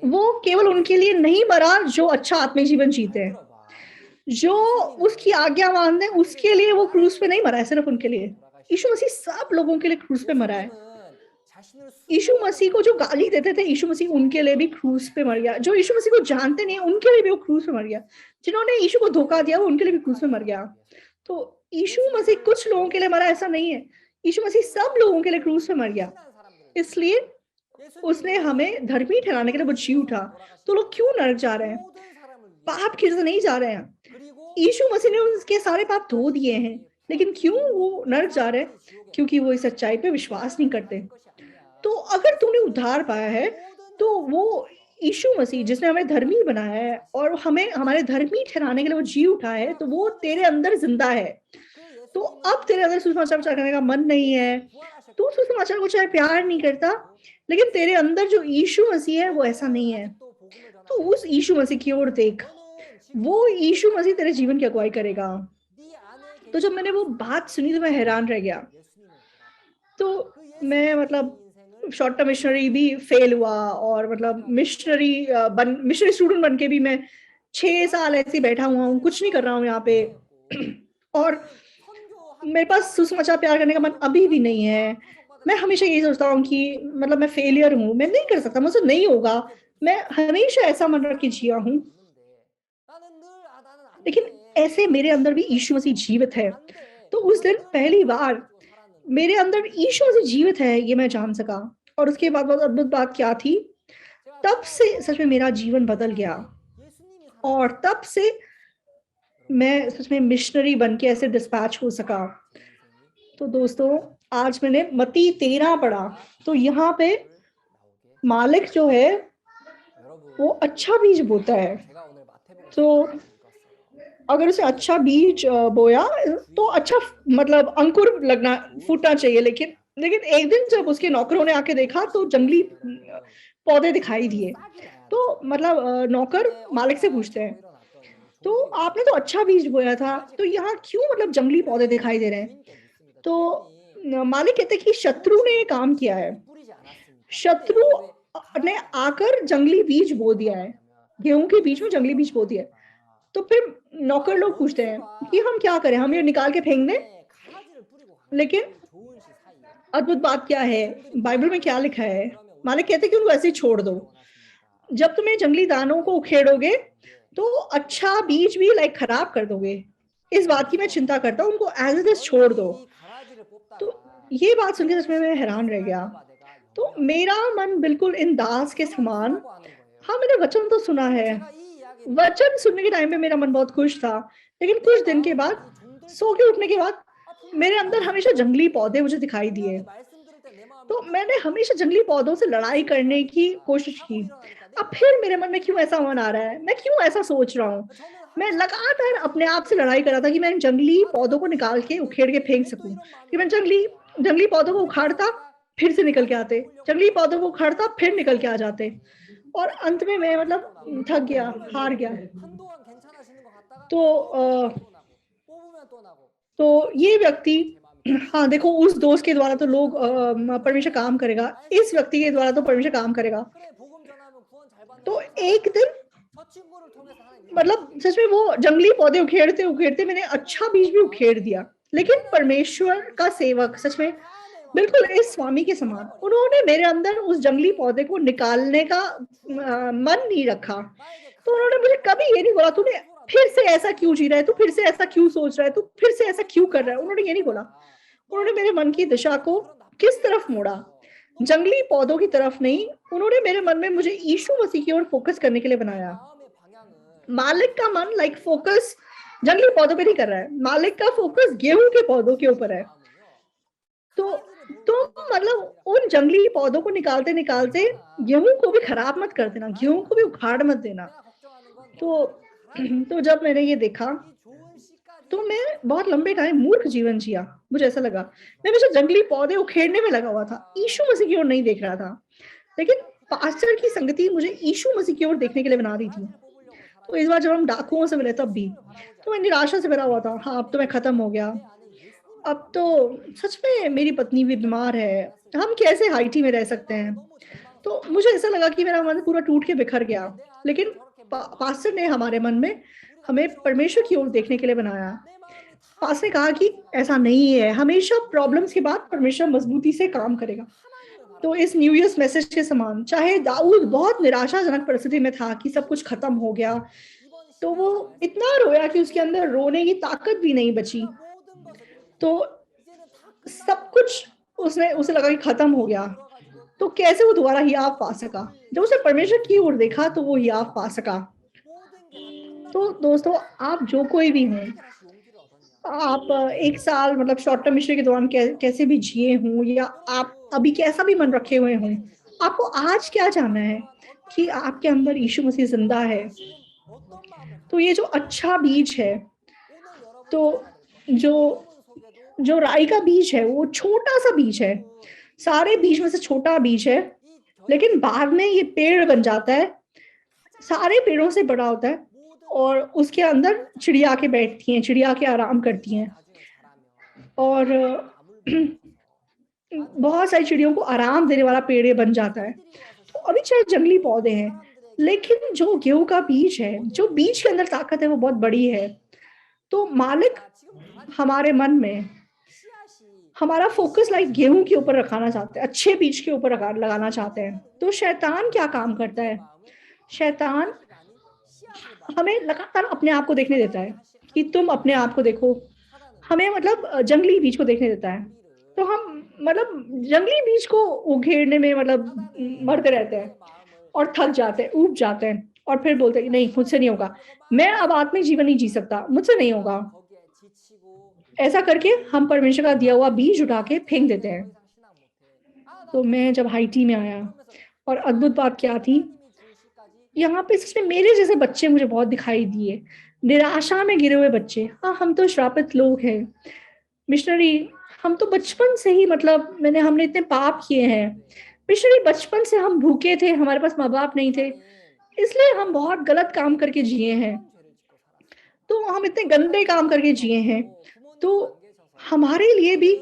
वो केवल उनके लिए नहीं मरा जो अच्छा आत्मिक जीवन जीते हैं, जो उसकी आज्ञा मानते हैं, उसके लिए वो क्रूस पे नहीं मरा है सिर्फ उनके लिए। यीशु मसीह सब लोगों के लिए क्रूस पे मरा है। यीशु मसीह को जो गाली देते थे, यीशु मसीह उनके लिए भी क्रूस पे मर गया। जो यीशु मसीह को जानते नहीं उनके लिए भी वो क्रूस पे मर गया। जिन्होंने यीशु को धोखा दिया वो उनके लिए भी क्रूस पे मर गया। तो यीशु मसीह कुछ लोगों के लिए मरा ऐसा नहीं है, यीशु मसीह सब लोगों के लिए क्रूस पे मर गया। इसलिए उसने हमें धर्मी ठहराने के लिए वो जी उठा। तो लोग क्यों नरक जा रहे हैं? पाप की वजह से नहीं जा रहे हैं। यीशु मसीह ने उनके सारे पाप धो दिए हैं, लेकिन क्यों वो नरक जा रहे हैं? क्योंकि वो इस सच्चाई पे विश्वास नहीं करते। तो अगर तूने उद्धार पाया है तो वो यीशु मसीह जिसने हमें धर्मी बनाया है और हमें हमारे धर्मी ठहराने के लिए वो जी उठा है, तो वो तेरे अंदर जिंदा है। तो अब तेरे अंदर सुसमाचार प्रचार करने का मन नहीं है, तू सुसमाचार को चाहे प्यार नहीं करता, लेकिन तेरे अंदर जो यीशु मसीह है वो ऐसा नहीं है। तो उस यीशु मसीह की ओर देख, वो यीशु मसीह तेरे जीवन की अगुवाई करेगा। तो जब मैंने वो बात सुनी तो मैं हैरान रह गया। तो मैं मतलब शॉर्ट टर्म मिशनरी भी फेल हुआ और मतलब मिशनरी स्टूडेंट बन के भी मैं 6 साल ऐसे ही बैठा हुआ हूँ, कुछ नहीं कर रहा हूँ यहाँ पे और मेरे पास सुसमाचार प्यार करने का मन अभी भी नहीं है। मैं हमेशा यही सोचता हूँ कि मतलब मैं फेलियर हूँ, मैं नहीं कर सकता, मुझसे नहीं होगा। मैं हमेशा ऐसा मन रख के जिया हूँ। लेकिन ऐसे मेरे अंदर भी यीशु मसीह जीवित है। तो उस दिन पहली बार मेरे अंदर यीशु मसीह जीवित है ये मैं जान सका। और उसके बाद बहुत अद्भुत बात क्या थी, तब से सच में मेरा जीवन बदल गया और तब से मैं सच में मिशनरी बन के ऐसे डिस्पैच हो सका। तो दोस्तों, आज मैंने मत्ती 13 पढ़ा, तो यहाँ पे मालिक जो है वो अच्छा बीज बोता है। तो अगर उसे अच्छा बीज बोया तो अच्छा मतलब अंकुर लगना फूटना चाहिए। लेकिन लेकिन एक दिन जब उसके नौकरों ने आके देखा तो जंगली पौधे दिखाई दिए। तो मतलब नौकर मालिक से पूछते हैं, तो आपने तो अच्छा बीज बोया था, तो यहाँ क्यों मतलब जंगली पौधे दिखाई दे रहे हैं? तो मालिक कहते हैं कि शत्रु ने ये काम किया है। शत्रु ने आकर जंगली बीज बो दिया है, गेहूं के बीच में जंगली बीज बो दिया है। तो फिर नौकर लोग पूछते हैं कि हम क्या करें, हम ये निकाल के फेंक दें? लेकिन अद्भुत बात क्या है, बाइबल में क्या लिखा है? मालिक कहते हैं कि उनको ऐसे ही छोड़ दो। जब तुम्हें जंगली दानों को उखेड़ोगे तो अच्छा बीज भी लाइक खराब कर दोगे। इस बात की मैं चिंता करता हूँ, उनको एज इट इज छोड़ दो। तो ये बात सुनकर सच में मैं हैरान रह गया। तो मेरा मन बिल्कुल इन दास के समान, हाँ मैंने वचन तो सुना है, वचन सुनने के टाइम पे मेरा मन बहुत खुश था। लेकिन कुछ दिन के बाद सो के उठने के बाद मेरे अंदर हमेशा जंगली पौधे मुझे दिखाई दिए। तो मैंने हमेशा जंगली पौधों से लड़ाई करने की कोशिश की। अब फिर मेरे मन में क्यों ऐसा मन आ रहा है, मैं क्यों ऐसा सोच रहा हूँ? मैं लगातार अपने आप से लड़ाई कर रहा था कि मैं इन जंगली पौधों को निकाल के उखेड़ के फेंक सकूं। कि मैं जंगली जंगली पौधों को उखाड़ता, फिर से निकल के आते, जंगली पौधों को उखाड़ता, फिर निकल के आ जाते। और अंत में मैं मतलब थक गया, हार गया। तो तो ये व्यक्ति, हाँ देखो, उस दोस्त के द्वारा तो लोग परमेश्वर काम करेगा, इस व्यक्ति के द्वारा तो परमेश्वर काम करेगा। तो एक दिन मतलब सच में वो जंगली पौधे उखेड़ते उखेड़ते मैंने अच्छा बीज भी उखेड़ दिया। लेकिन परमेश्वर का सेवक सच में बिल्कुल इस स्वामी के समान, उन्होंने मेरे अंदर उस जंगली पौधे को निकालने का मन नहीं रखा। तो उन्होंने मुझे कभी ये नहीं बोला तूने फिर से ऐसा क्यों जी रहा है, तू फिर से ऐसा क्यों सोच रहा है, तू फिर से ऐसा क्यों कर रहा है, उन्होंने ये नहीं बोला। उन्होंने मेरे मन की दिशा को किस तरफ मोड़ा, जंगली पौधों की तरफ नहीं। उन्होंने मेरे मन में मुझे यीशु मसीह की ओर फोकस करने के लिए बनाया। मालिक का मन लाइक फोकस जंगली पौधों पे नहीं कर रहा है, मालिक का फोकस गेहूं के पौधों के ऊपर है। तो मतलब उन जंगली पौधों को निकालते निकालते गेहूं को भी खराब मत कर देना, गेहूं को भी उखाड़ मत देना। तो तो जब मैंने ये देखा तो मैं बहुत लंबे टाइम मूर्ख जीवन जिया, मुझे ऐसा लगा। मैं हमेशा जंगली पौधे उखेड़ने में लगा हुआ था, यीशु मसीह की ओर नहीं देख रहा था। लेकिन पास्टर की संगति मुझे यीशु मसीह की ओर देखने के लिए बना रही थी। तो इस बार जब हम डाकुओं से मिले तब भी तो मैं निराशा से भरा हुआ था। हाँ, अब तो मैं खत्म हो गया। अब तो सच में मेरी पत्नी भी बीमार है, हम कैसे हाइटी में रह सकते हैं? तो मुझे ऐसा लगा कि मेरा मन पूरा टूट के बिखर गया। लेकिन पास्टर ने हमारे मन में हमें परमेश्वर की ओर देखने के लिए बनाया। पास्टर ने कहा कि ऐसा नहीं है, हमेशा प्रॉब्लम्स के बाद परमेश्वर मजबूती से काम करेगा। तो इस न्यू ईयर्स मैसेज के समान, चाहे दाऊद बहुत निराशाजनक परिस्थिति में था कि सब कुछ खत्म हो गया, तो वो इतना रोया कि उसके अंदर रोने की ताकत भी नहीं बची। तो सब कुछ उसने उसे लगा कि खत्म हो गया, तो कैसे वो दोबारा हियाव पा सका? जब उसने परमेश्वर की ओर देखा तो वो हियाव पा सका। तो दोस्तों, आप जो कोई भी हो, आप 1 साल मतलब शॉर्ट टर्म मिशनरी के दौरान कैसे भी जिए हों, या आप अभी कैसा भी मन रखे हुए हों, आपको आज क्या जानना है कि आपके अंदर यीशु मसीह जिंदा है। तो ये जो अच्छा बीज है, तो जो जो राई का बीज है वो छोटा सा बीज है, सारे बीज में से छोटा बीज है, लेकिन बाद में ये पेड़ बन जाता है, सारे पेड़ों से बड़ा होता है, और उसके अंदर चिड़िया आके बैठती हैं, चिड़िया आके आराम करती हैं, और बहुत सारी चिड़ियों को आराम देने वाला पेड़ ये बन जाता है। तो अभी चाहे जंगली पौधे हैं, लेकिन जो गेहूं का बीज है, जो बीज के अंदर ताकत है वो बहुत बड़ी है। तो मालिक हमारे मन में हमारा फोकस लाइक गेहूं के ऊपर रखाना चाहते हैं, अच्छे बीज के ऊपर लगाना चाहते हैं। तो शैतान क्या काम करता है? शैतान हमें लगातार अपने आप को देखने देता है कि तुम अपने आप को देखो। हमें मतलब जंगली बीज को देखने देता है। तो हम मतलब जंगली बीज को उघेड़ने में मतलब मरते रहते हैं और थक जाते हैं, ऊब जाते हैं और फिर बोलते हैं कि नहीं मुझसे नहीं होगा, मैं अब आत्मिक जीवन नहीं जी सकता, मुझसे नहीं होगा। ऐसा करके हम परमेश्वर का दिया हुआ बीज उठा के फेंक देते हैं। तो मैं जब हाईटी में आया और अद्भुत बात क्या थी, यहाँ पे सच में मेरे जैसे बच्चे मुझे बहुत दिखाई दिए, निराशा में गिरे हुए बच्चे। हाँ, हम तो श्रापित लोग हैं मिशनरी, हम तो बचपन से ही मतलब हमने इतने पाप किए हैं मिशनरी। बचपन से हम भूखे थे, हमारे पास माँ बाप नहीं थे, इसलिए हम बहुत गलत काम करके जिए हैं। तो हम इतने गंदे काम करके जिए हैं। तो हमारे लिए भी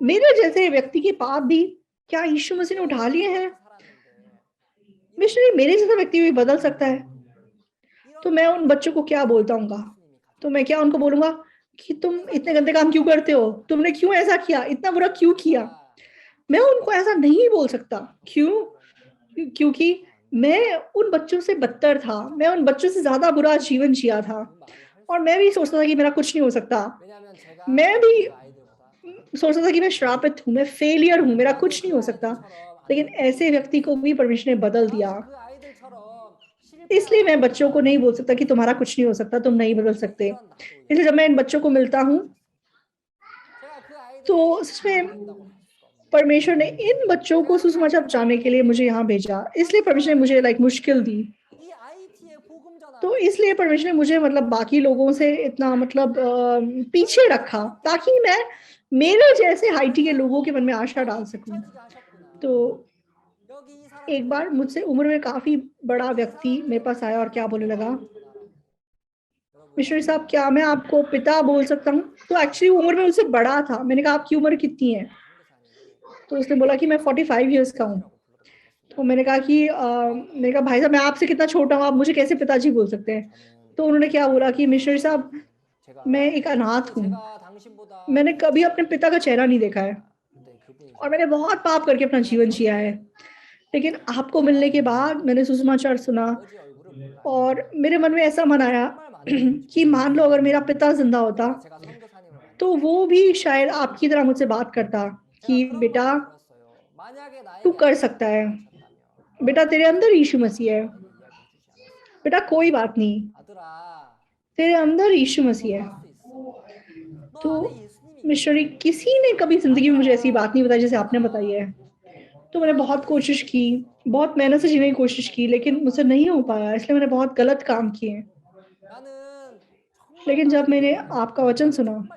मेरे जैसे व्यक्ति के पाप भी क्या यीशु मसीह ने उठा लिए हैं? मिशनरी मेरे जैसा व्यक्ति भी बदल सकता है। तो मैं उन बच्चों को क्या बोलता हूँगा? तो मैं क्या उनको बोलूँगा कि तुम इतने गंदे काम क्यों करते हो? तुमने क्यों ऐसा किया? इतना बुरा क्यों किया? मैं उनको ऐसा नहीं बोल सकता। क्यों? क्योंकि मैं उन बच्चों से बदतर था। मैं उन बच्चों से ज़्यादा बुरा जीवन जिया था और मैं भी सोचता था कि मेरा कुछ नहीं हो सकता। मैं भी सोचता था कि मैं श्रापित हूँ, मैं फेलियर हूँ, मेरा कुछ नहीं हो सकता। लेकिन ऐसे व्यक्ति को भी परमेश्वर ने बदल दिया। इसलिए मैं बच्चों को नहीं बोल सकता कि तुम्हारा कुछ नहीं हो सकता, तुम नहीं बदल सकते। इसलिए जब मैं इन बच्चों को मिलता हूँ तो सच में परमेश्वर ने इन बच्चों को सुसमाचार पहुँचाने के लिए मुझे यहाँ भेजा। इसलिए परमेश्वर ने मुझे लाइक मुश्किल दी। तो इसलिए परमेश्वर ने मुझे मतलब बाकी लोगों से इतना मतलब पीछे रखा ताकि मैं मेरे जैसे हाईटी के लोगों के मन में आशा डाल सकूं। तो एक बार मुझसे उम्र में काफी बड़ा व्यक्ति मेरे पास आया और क्या बोलने लगा, मिशनरी साहब क्या मैं आपको पिता बोल सकता हूँ? तो एक्चुअली उम्र में मुझसे बड़ा था। मैंने कहा आपकी उम्र कितनी है? तो उसने बोला कि मैं 45 इयर्स का हूँ। तो मैंने कहा कि मैंने कहा भाई साहब मैं आपसे कितना छोटा हूँ, आप मुझे कैसे पिताजी बोल सकते हैं? तो उन्होंने क्या बोला कि मिशनरी साहब मैं एक अनाथ हूँ, मैंने कभी अपने पिता का चेहरा नहीं देखा है और मैंने बहुत पाप करके अपना जीवन जिया है। लेकिन आपको मिलने के बाद मैंने सुसमाचार सुना और मेरे मन में ऐसा मन आया कि मान लो अगर मेरा पिता जिंदा होता तो वो भी शायद आपकी तरह मुझसे बात करता कि बेटा तू कर सकता है, बेटा तेरे अंदर यीशु मसीह है, बेटा कोई बात नहीं, तेरे अंदर यीशु मसीह है। तो मिशनरी किसी ने कभी जिंदगी में मुझे ऐसी बात नहीं बताई जैसे आपने बताई है। तो मैंने बहुत कोशिश की, बहुत मेहनत से जीने की कोशिश की, लेकिन मुझसे नहीं हो पाया, इसलिए मैंने बहुत गलत काम किए। लेकिन जब मैंने आपका वचन सुना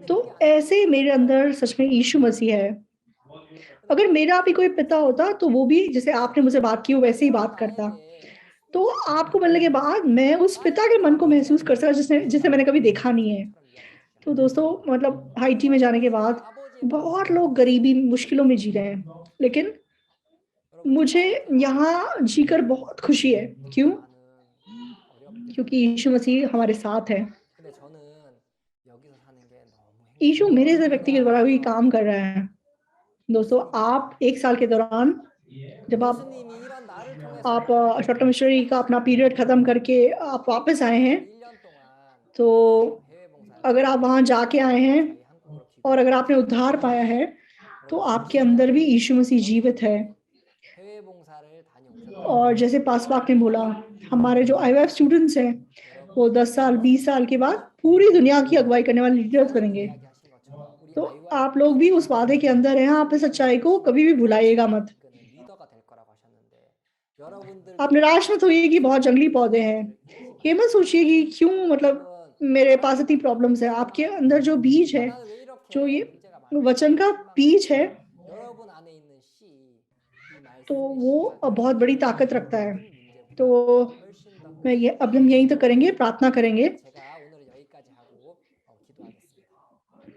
तो ऐसे मेरे अंदर सच में यीशु मसीह है। अगर मेरा भी कोई पिता होता तो वो भी जैसे आपने मुझसे बात की वो वैसे ही बात करता। तो आपको मिलने के बाद मैं उस पिता के मन को महसूस कर सका जिसे मैंने कभी देखा नहीं है। तो दोस्तों मतलब हाईटी में जाने के बाद बहुत लोग गरीबी मुश्किलों में जी रहे हैं, लेकिन मुझे यहाँ जीकर बहुत खुशी है। क्यों? क्योंकि यीशु मसीह हमारे साथ है। यीशु मेरे जैसे व्यक्ति के द्वारा भी काम कर रहा है। दोस्तों आप 1 साल के दौरान जब आप शॉर्ट टर्म मिशनरी का अपना पीरियड खत्म करके आप वापस आए हैं, तो अगर आप वहाँ जाके आए हैं और अगर आपने उद्धार पाया है तो आपके अंदर भी यीशु मसीह जीवित है। और जैसे पासवाक ने बोला, हमारे जो आईवाईएफ स्टूडेंट्स हैं वो 10 साल 20 साल के बाद पूरी दुनिया की अगुवाई करने वाले लीडर्स बनेंगे। तो आप लोग भी उस वादे के अंदर हैं, आप इस सच्चाई को कभी भी भुलाइएगा मत। आप निराश मत होइए कि बहुत जंगली पौधे हैं, ये मत सोचिए कि क्यों मतलब मेरे पास इतनी प्रॉब्लम्स है। आपके अंदर जो बीज है, जो ये वचन का बीज है, तो वो बहुत बड़ी ताकत रखता है। तो मैं ये अब हम यही तो करेंगे, प्रार्थना करेंगे